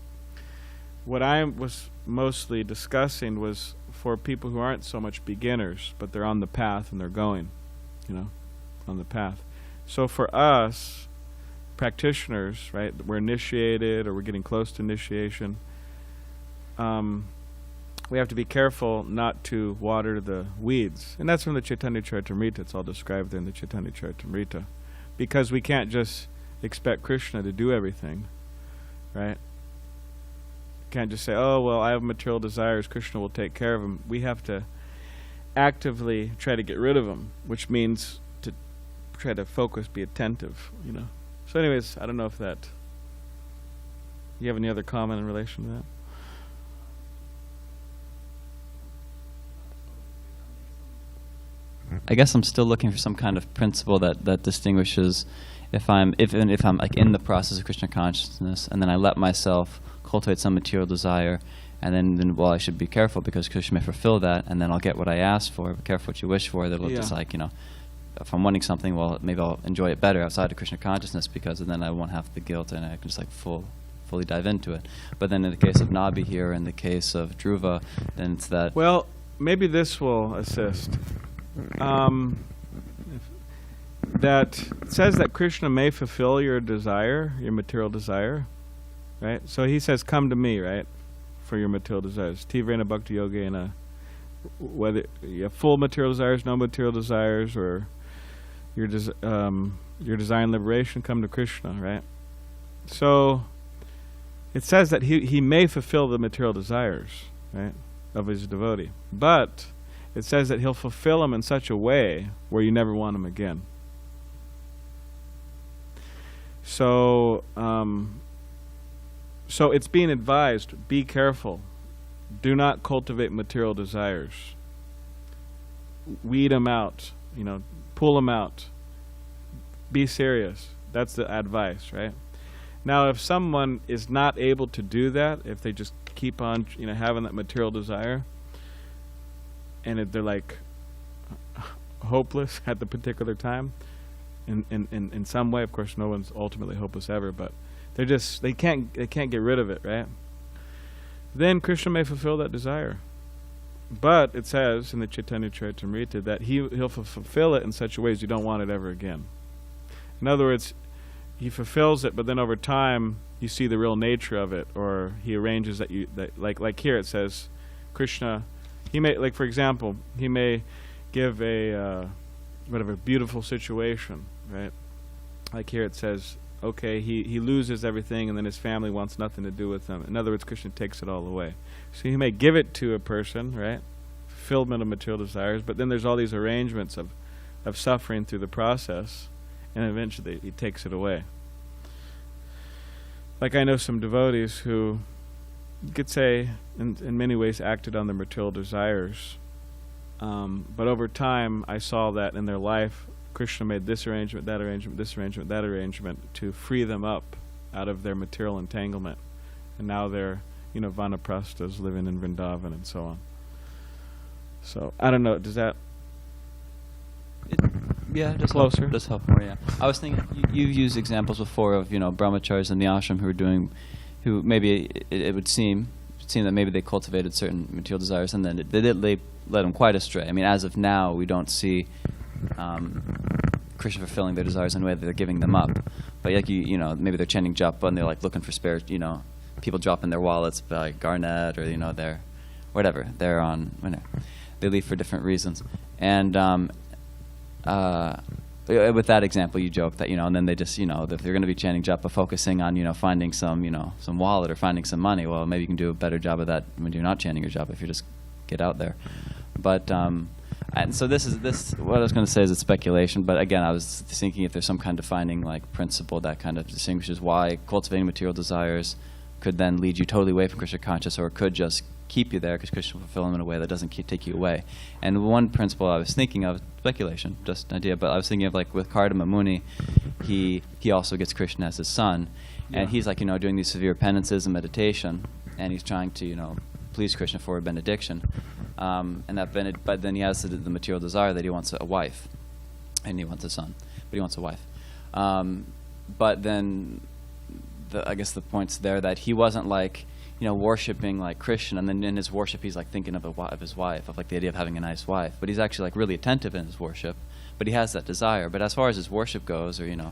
What I was mostly discussing was for people who aren't so much beginners, but they're on the path and they're going, you know, on the path. So for us, practitioners, right, we're initiated or we're getting close to initiation, we have to be careful not to water the weeds. And that's from the Chaitanya Charitamrita. It's all described there in the Chaitanya Charitamrita. Because we can't just expect Krishna to do everything, right? Can't just say, oh, well, I have material desires, Krishna will take care of them. We have to actively try to get rid of them, which means to try to focus, be attentive, you know. So anyways, I don't know if that... You have any other comment in relation to that? I guess I'm still looking for some kind of principle that distinguishes if I'm like in the process of Krishna consciousness and then I let myself cultivate some material desire, and then well, I should be careful because Krishna may fulfill that, and then I'll get what I asked for. Be careful what you wish for. That'll just like, you know, if I'm wanting something, well, maybe I'll enjoy it better outside of Krishna consciousness, because then I won't have the guilt and I can just like fully dive into it. But then in the case of Nabi here, in the case of Dhruva, then it's that. Well, maybe this will assist. That it says that Krishna may fulfill your desire, your material desire, right? So he says, come to me, right, for your material desires. Tivrena Bhakti Yogena, whether you have full material desires, no material desires, or your desire and liberation, come to Krishna, right? So it says that he may fulfill the material desires, right, of his devotee. But it says that he'll fulfill them in such a way where you never want them again. So, so it's being advised, be careful. Do not cultivate material desires. Weed them out, you know, pull them out. Be serious. That's the advice, right? Now, if someone is not able to do that, if they just keep on, you know, having that material desire, and they're like hopeless at the particular time, in some way, of course, no one's ultimately hopeless ever, but they can't get rid of it, right? Then Krishna may fulfill that desire. But it says in the Chaitanya Charitamrita that he'll fulfill it in such a way as you don't want it ever again. In other words, he fulfills it, but then over time you see the real nature of it, or he arranges that like here it says, Krishna, he may, like for example, he may give a whatever beautiful situation, right? Like here it says, okay, he loses everything, and then his family wants nothing to do with him. In other words, Krishna takes it all away. So he may give it to a person, right? Fulfillment of material desires, but then there's all these arrangements of suffering through the process, and eventually he takes it away. Like I know some devotees who, you could say, in many ways acted on their material desires, but over time I saw that in their life Krishna made this arrangement, that arrangement, this arrangement, that arrangement to free them up out of their material entanglement, and now they're, you know, vanaprasthas living in Vrindavan and so on. So I don't know, does that just closer? Does help more, yeah. I was thinking, you've used examples before of, you know, brahmacharis in the ashram who maybe it would seem that maybe they cultivated certain material desires, and then they led them quite astray. I mean, as of now, we don't see Krishna fulfilling their desires in a way that they're giving them up. But like you know, maybe they're chanting japa and they're like looking for spare, you know, people drop in their wallets by garnet, or you know, they're whatever, they're on, they leave for different reasons. And with that example, you joke that, and then they just, if they're going to be chanting japa, focusing on, finding some wallet or finding some money, well, maybe you can do a better job of that when you're not chanting your japa, if you just get out there. But, and so what I was going to say is it's speculation, but again, I was thinking if there's some kind of defining like principle that kind of distinguishes why cultivating material desires could then lead you totally away from Krishna consciousness, or it could just keep you there because Krishna will fulfill them in a way that doesn't take you away. And one principle I was thinking of, speculation, just an idea, but I was thinking of like with Kardama Muni, he also gets Krishna as his son, and he's like, doing these severe penances and meditation, and he's trying to, please Krishna for a benediction. But then he has the material desire that he wants a wife, and he wants a son, but he wants a wife. But then I guess the point's there that he wasn't like, worshiping like Krishna, and then in his worship he's like thinking of his wife, of like the idea of having a nice wife. But he's actually like really attentive in his worship, but he has that desire. But as far as his worship goes, or in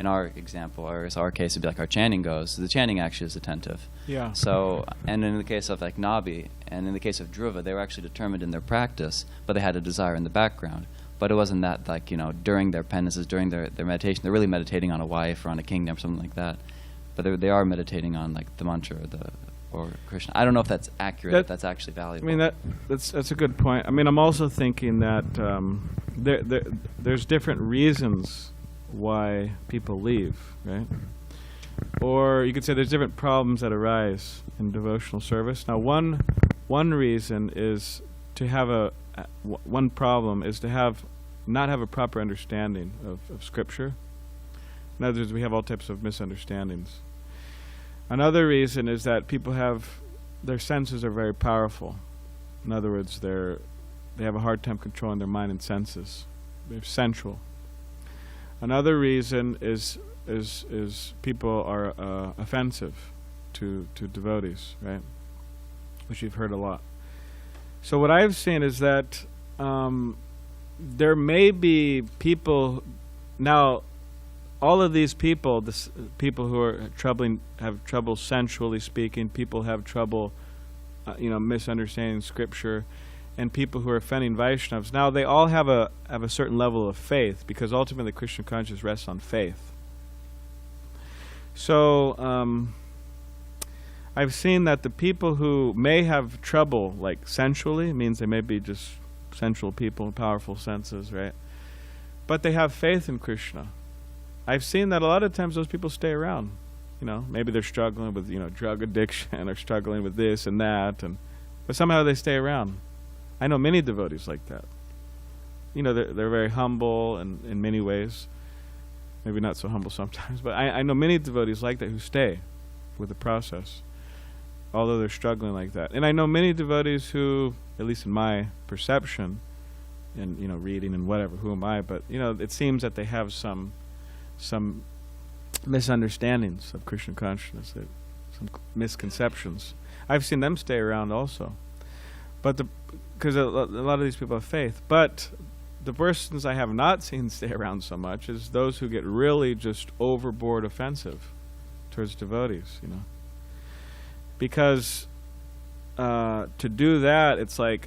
our example, or as our case, it'd be like our chanting goes, the chanting actually is attentive. Yeah. So, and in the case of like Nabi, and in the case of Dhruva, they were actually determined in their practice, but they had a desire in the background. But it wasn't that like, during their penances, during their meditation, they're really meditating on a wife or on a kingdom or something like that. But they are meditating on like the mantra or Krishna. I don't know if that's accurate, if that's actually valuable. I mean, that's a good point. I mean, I'm also thinking that there's different reasons why people leave, right? Or you could say there's different problems that arise in devotional service. Now, one reason is to have one problem is to not have a proper understanding of Scripture. In other words, we have all types of misunderstandings. Another reason is that people their senses are very powerful. In other words, they have a hard time controlling their mind and senses. They're sensual. Another reason is people are offensive to devotees, right? Which you've heard a lot. So what I've seen is that there may be people now. All of these people, people who are have trouble sensually speaking, people have trouble, misunderstanding Scripture, and people who are offending Vaishnavas. Now they all have a certain level of faith, because ultimately Krishna consciousness rests on faith. So I've seen that the people who may have trouble, like sensually, means they may be just sensual people, powerful senses, right? But they have faith in Krishna. I've seen that a lot of times those people stay around. Maybe they're struggling with, drug addiction or struggling with this and that, but somehow they stay around. I know many devotees like that. They're very humble in many ways. Maybe not so humble sometimes, but I know many devotees like that who stay with the process, although they're struggling like that. And I know many devotees who, at least in my perception, and reading and whatever, who am I, but it seems that they have some misunderstandings of Krishna consciousness, some misconceptions. I've seen them stay around also, but because a lot of these people have faith. But the persons I have not seen stay around so much is those who get really just overboard offensive towards devotees, because to do that, it's like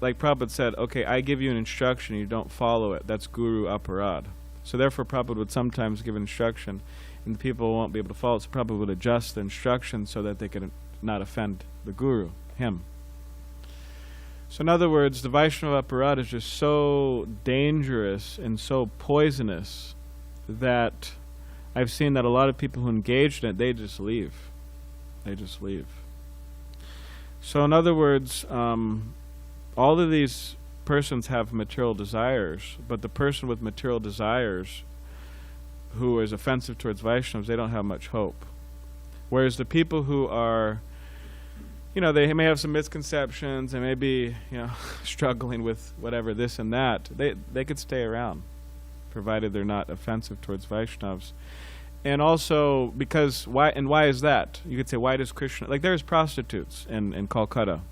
Prabhupada said, okay, I give you an instruction, you don't follow it, that's guru aparad. So therefore Prabhupada would sometimes give instruction and the people won't be able to follow it, so Prabhupada would adjust the instruction so that they could not offend the guru, him. So in other words, the Vaishnava aparad is just so dangerous and so poisonous that I've seen that a lot of people who engaged in it, they just leave. They just leave. So in other words, all of these persons have material desires, but the person with material desires who is offensive towards Vaishnavas, they don't have much hope. Whereas the people who are, they may have some misconceptions, they may be, struggling with whatever, this and that, they could stay around, provided they're not offensive towards Vaishnavas. And also, why is that? You could say, why does Krishna, like there's prostitutes in Calcutta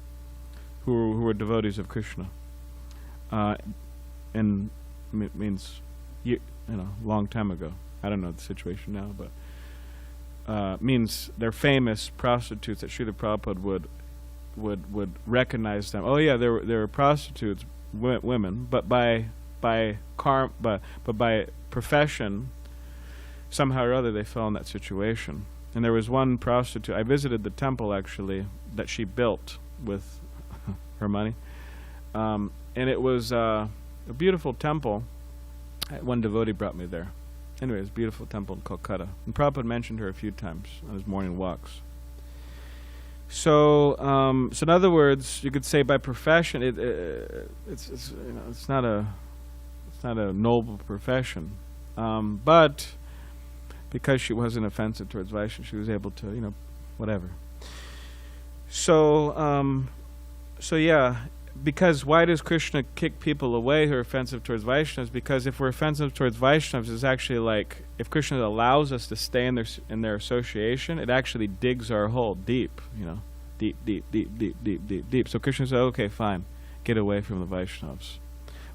who are devotees of Krishna. And means, long time ago. I don't know the situation now, but means they're famous prostitutes that Srila Prabhupada would recognize them. Oh yeah, they were prostitutes, women, but by profession, somehow or other they fell in that situation. And there was one prostitute. I visited the temple actually that she built with her money, and it was a beautiful temple. One devotee brought me there. Anyway, it was a beautiful temple in Kolkata. And Prabhupada mentioned her a few times on his morning walks. So in other words, you could say by profession, it's not a noble profession, but because she wasn't offensive towards Vaishnava, she was able to, whatever. So yeah, because why does Krishna kick people away who are offensive towards Vaishnavas? Because if we're offensive towards Vaishnavas, it's actually like, if Krishna allows us to stay in their association, it actually digs our hole deep, deep. So Krishna said, okay, fine, get away from the Vaishnavas.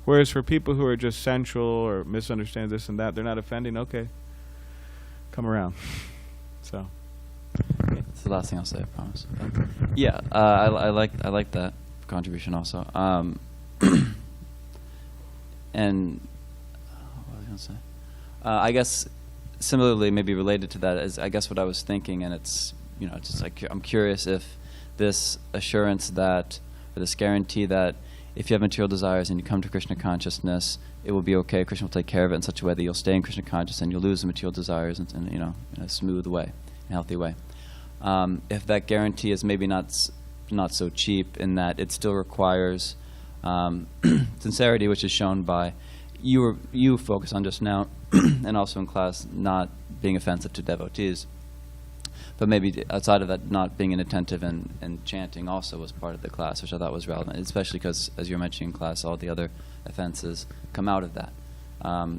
Whereas for people who are just sensual or misunderstand this and that, they're not offending, okay, come around. So. Okay, that's the last thing I'll say, I promise. Yeah, I like that contribution also. And what was I going to say? I guess similarly, maybe related to that, is I guess what I was thinking, and it's just like I'm curious if this assurance that, or this guarantee that, if you have material desires and you come to Krishna consciousness, it will be okay. Krishna will take care of it in such a way that you'll stay in Krishna consciousness and you'll lose the material desires in a smooth way, in a healthy way. If that guarantee is maybe not so cheap, in that it still requires sincerity, which is shown by you focus on just now, and also in class, not being offensive to devotees. But maybe outside of that, not being inattentive and chanting also was part of the class, which I thought was relevant, especially because, as you were mentioning in class, all the other offenses come out of that.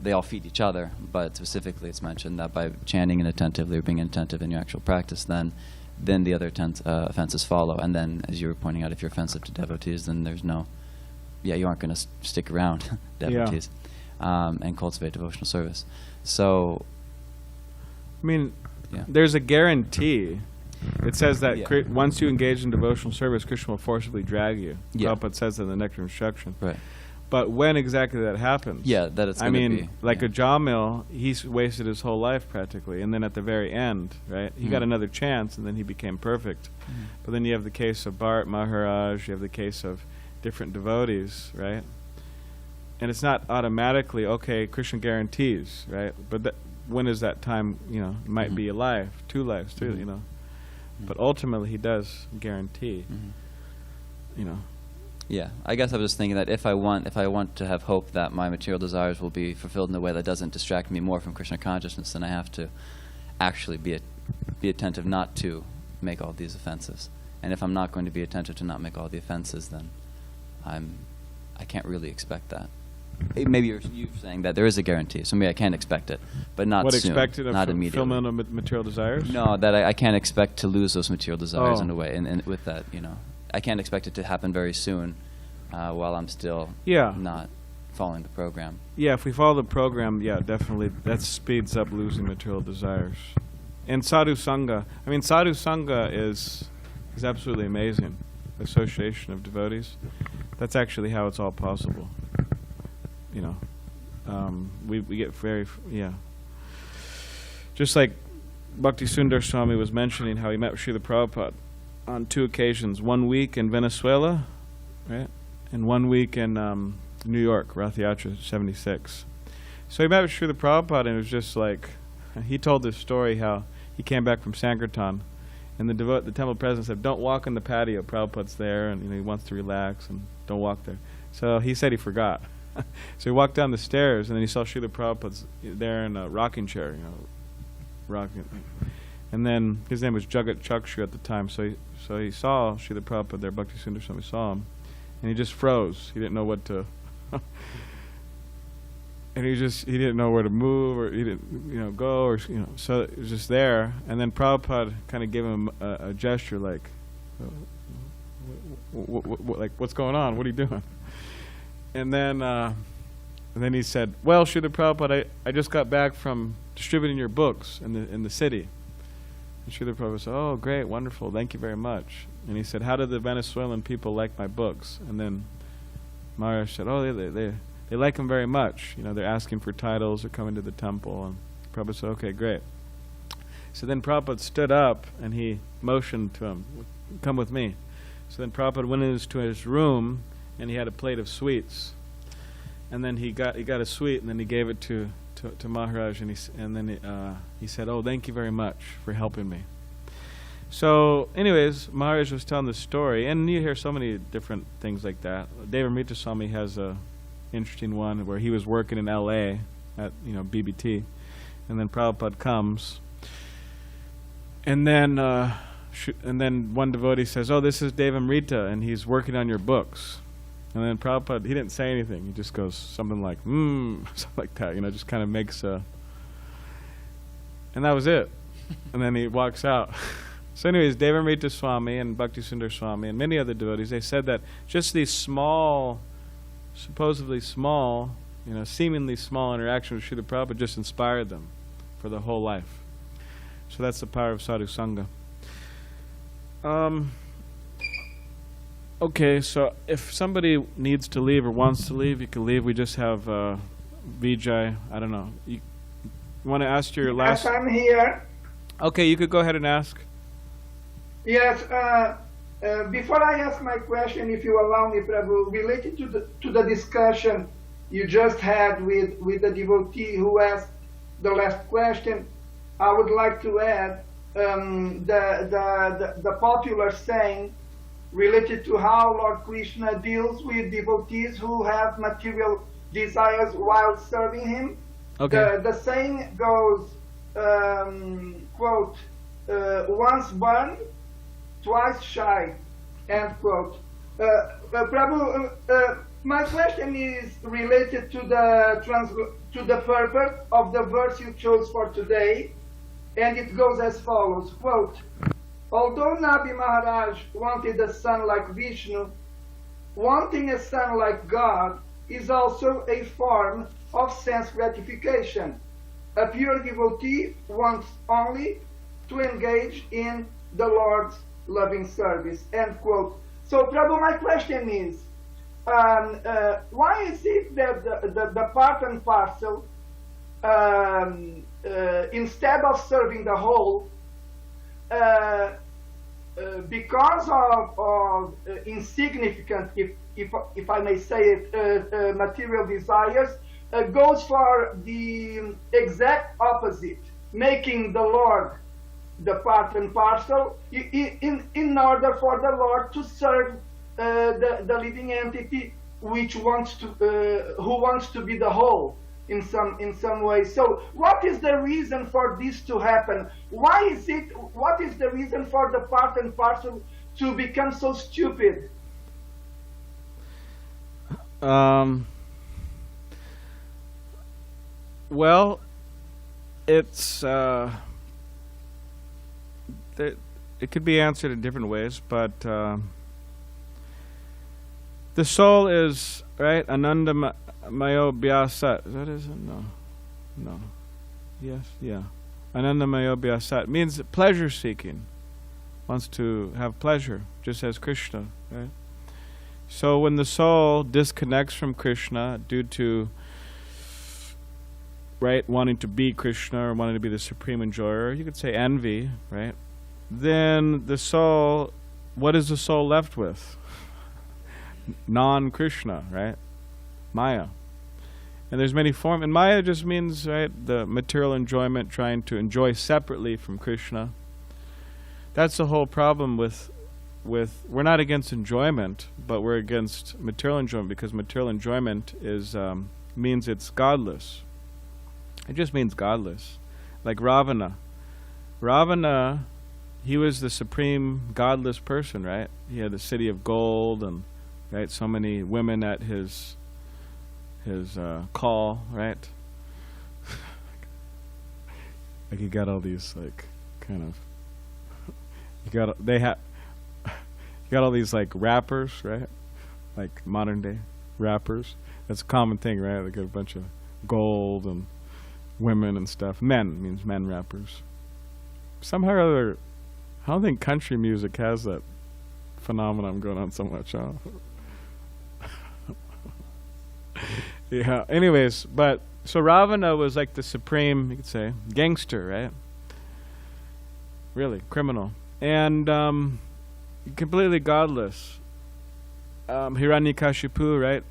They all feed each other, but specifically it's mentioned that by chanting inattentively or being inattentive in your actual practice, then the other offenses follow. And then, as you were pointing out, if you're offensive to devotees, then there's you aren't going to stick around devotees and cultivate devotional service. So, I mean, there's a guarantee. It says that once you engage in devotional service, Krishna will forcibly drag you. Prabhupada says that in the Nectar Instruction. Right. But when exactly that happens? Yeah, that it's going to be. Like a Jamil, he's wasted his whole life practically, and then at the very end, right, he got another chance, and then he became perfect. But then you have the case of Bharat Maharaj, you have the case of different devotees, right? And it's not automatically, okay, Krishna guarantees, right? But when is that time, it might be a life, 2 lives, too, But ultimately, he does guarantee, Yeah, I guess I was just thinking that if I want to have hope that my material desires will be fulfilled in a way that doesn't distract me more from Krishna consciousness, then I have to actually be attentive not to make all these offenses. And if I'm not going to be attentive to not make all the offenses, then I can't really expect that. Maybe you're saying that there is a guarantee, so maybe I can expect it, but not soon, not immediately. Fulfillment of material desires? No, that I can't expect to lose those material desires in a way, and with that, I can't expect it to happen very soon while I'm still not following the program. Yeah, if we follow the program, definitely, that speeds up losing material desires. And sadhu sangha, sadhu sangha is absolutely amazing. Association of devotees, that's actually how it's all possible. We get very, just like Bhakti Sundar Swami was mentioning how he met with Srila Prabhupada on 2 occasions, 1 week in Venezuela, right, and 1 week in New York, Rath Yatra 76. So he met with Srila Prabhupada, and it was just like, he told this story how he came back from Sankirtan, and the temple president said, don't walk on the patio, Prabhupada's there, and he wants to relax, and don't walk there. So he said he forgot. So he walked down the stairs, and then he saw Srila Prabhupada there in a rocking chair, rocking. And then his name was Jagat Chakshu at the time, so he saw Srila Prabhupada there, Bhakti Sundar Swami saw him, and he just froze. He didn't know what to, and he didn't know where to move, or he didn't, go, or so it was just there. And then Prabhupada kind of gave him a gesture like, like, what's going on? What are you doing? And then he said, well, Srila Prabhupada, I just got back from distributing your books in the city. And Srila Prabhupada said, oh, great, wonderful, thank you very much. And he said, how do the Venezuelan people like my books? And then Maharaj said, oh, they like him very much. You know, they're asking for titles, they're coming to the temple. And Prabhupada said, okay, great. So then Prabhupada stood up and he motioned to him, come with me. So then Prabhupada went into his room and he had a plate of sweets. And then he got a sweet and then he gave it to Maharaj, and then he said, oh, thank you very much for helping me. So anyways, Maharaj was telling the story, and you hear so many different things like that. Devamrita Swami has a interesting one where he was working in LA at BBT, and then Prabhupada comes, and then one devotee says, oh, this is Devamrita and he's working on your books. And then Prabhupada, he didn't say anything. He just goes something like, something like that, just kind of makes and that was it. And then he walks out. So anyways, Devamrita Swami and Bhakti Sundar Swami and many other devotees, they said that just these small, supposedly small, seemingly small interactions with Srila Prabhupada just inspired them for their whole life. So that's the power of sadhu sangha. Okay, so if somebody needs to leave or wants to leave, you can leave. We just have Vijay. I don't know. You want to ask your last... Yes, I'm here. Okay, you could go ahead and ask. Yes, before I ask my question, if you allow me, Prabhu, related to the discussion you just had with the devotee who asked the last question, I would like to add the popular saying related to how Lord Krishna deals with devotees who have material desires while serving him. Okay. The saying goes, quote, once burned, twice shy, end quote. Prabhu, my question is related to the purpose of the verse you chose for today, and it goes as follows, quote, although Nabi Maharaj wanted a son like Vishnu, wanting a son like God is also a form of sense gratification. A pure devotee wants only to engage in the Lord's loving service, end quote. So, Prabhu, my question is, why is it that the part and parcel, instead of serving the whole, because of insignificant, if I may say it, material desires, goes for the exact opposite, making the Lord the part and parcel in order for the Lord to serve the living entity which wants to who wants to be the whole in some way. So what is the reason for this to happen? Why is it? What is the reason for the part and parcel to become so stupid? Well, it's it could be answered in different ways, but the soul is, right, Ananda Mayo Bhyasat. Is that it? No. Yes, yeah. Ananda Mayo Bhyasat means pleasure seeking. Wants to have pleasure, just as Krishna, right? So when the soul disconnects from Krishna due to, right, wanting to be Krishna or wanting to be the supreme enjoyer, you could say envy, right? Then the soul, what is the soul left with? Non-Krishna, right? Maya. And there's many forms, and Maya just means, right, the material enjoyment, trying to enjoy separately from Krishna. That's the whole problem with we're not against enjoyment, but we're against material enjoyment, because material enjoyment is means it's godless. It just means godless. Like Ravana. Ravana, he was the supreme godless person, right? He had a city of gold and, right, so many women at his call, right? Like he got all these like kind of you got all these like rappers, right? Like modern day rappers. That's a common thing, right? They got a bunch of gold and women and stuff. Men means men rappers. Somehow or other, I don't think country music has that phenomenon going on so much. Huh? Yeah. Anyways, but so Ravana was like the supreme, you could say, gangster, right? Really, criminal, and completely godless. Hiranyakashipu, right?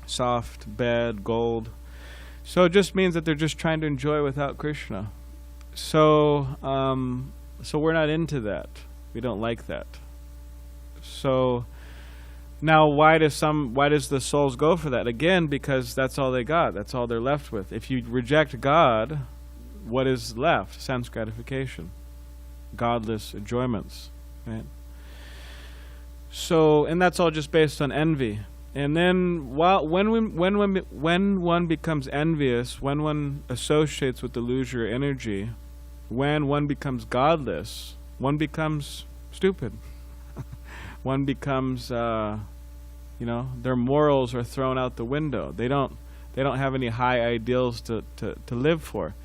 Soft bed, gold. So it just means that they're just trying to enjoy without Krishna. So so we're not into that. We don't like that. So now why does the souls go for that? Again, because that's all they got. That's all they're left with. If you reject God, what is left? Sense gratification. Godless enjoyments. Right? So, and that's all just based on envy. And then when one becomes envious, when one associates with illusory energy, when one becomes godless, one becomes stupid. One becomes, their morals are thrown out the window. They don't have any high ideals to live for.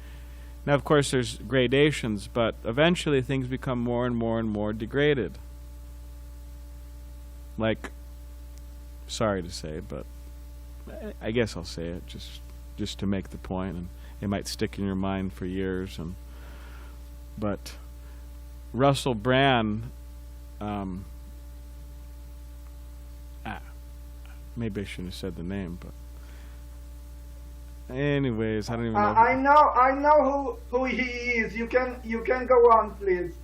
Now, of course, there's gradations, but eventually things become more and more and more degraded. Like, sorry to say, but I guess I'll say it just to make the point, and it might stick in your mind for years. But Russell Brand, maybe I shouldn't have said the name, but anyways, I don't even know. I know who he is. You can go on, please.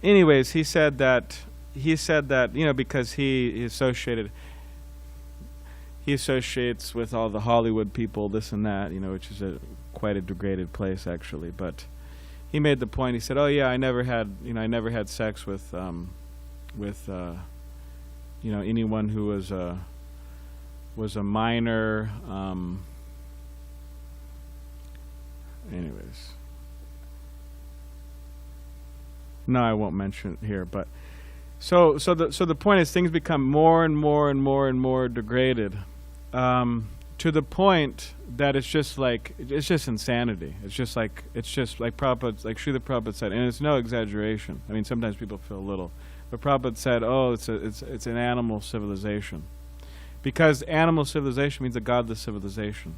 Anyways, he said that because he associates with all the Hollywood people, this and that, which is quite a degraded place actually. But he made the point. He said, "Oh yeah, I never had sex with anyone who was a minor." Anyways. No, I won't mention it here, but so the point is things become more and more and more and more degraded, to the point that it's just insanity. It's just like Prabhupada, like Srila Prabhupada said, and it's no exaggeration. I mean, sometimes people feel a little, but Prabhupada said, "Oh, it's an animal civilization," because animal civilization means a godless civilization.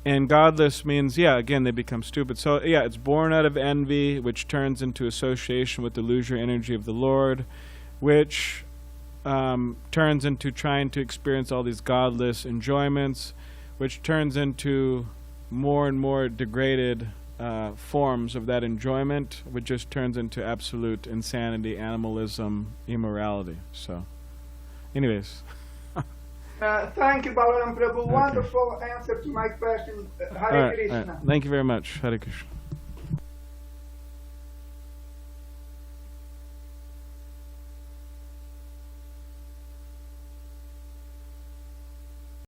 And godless means, again, they become stupid. So, it's born out of envy, which turns into association with the illusory energy of the Lord, which turns into trying to experience all these godless enjoyments, which turns into more and more degraded forms of that enjoyment, which just turns into absolute insanity, animalism, immorality. So, anyways. Thank you, Balaram Prabhu. Okay. Wonderful answer to my question. Hare Krishna. Thank you very much. Hare Krishna.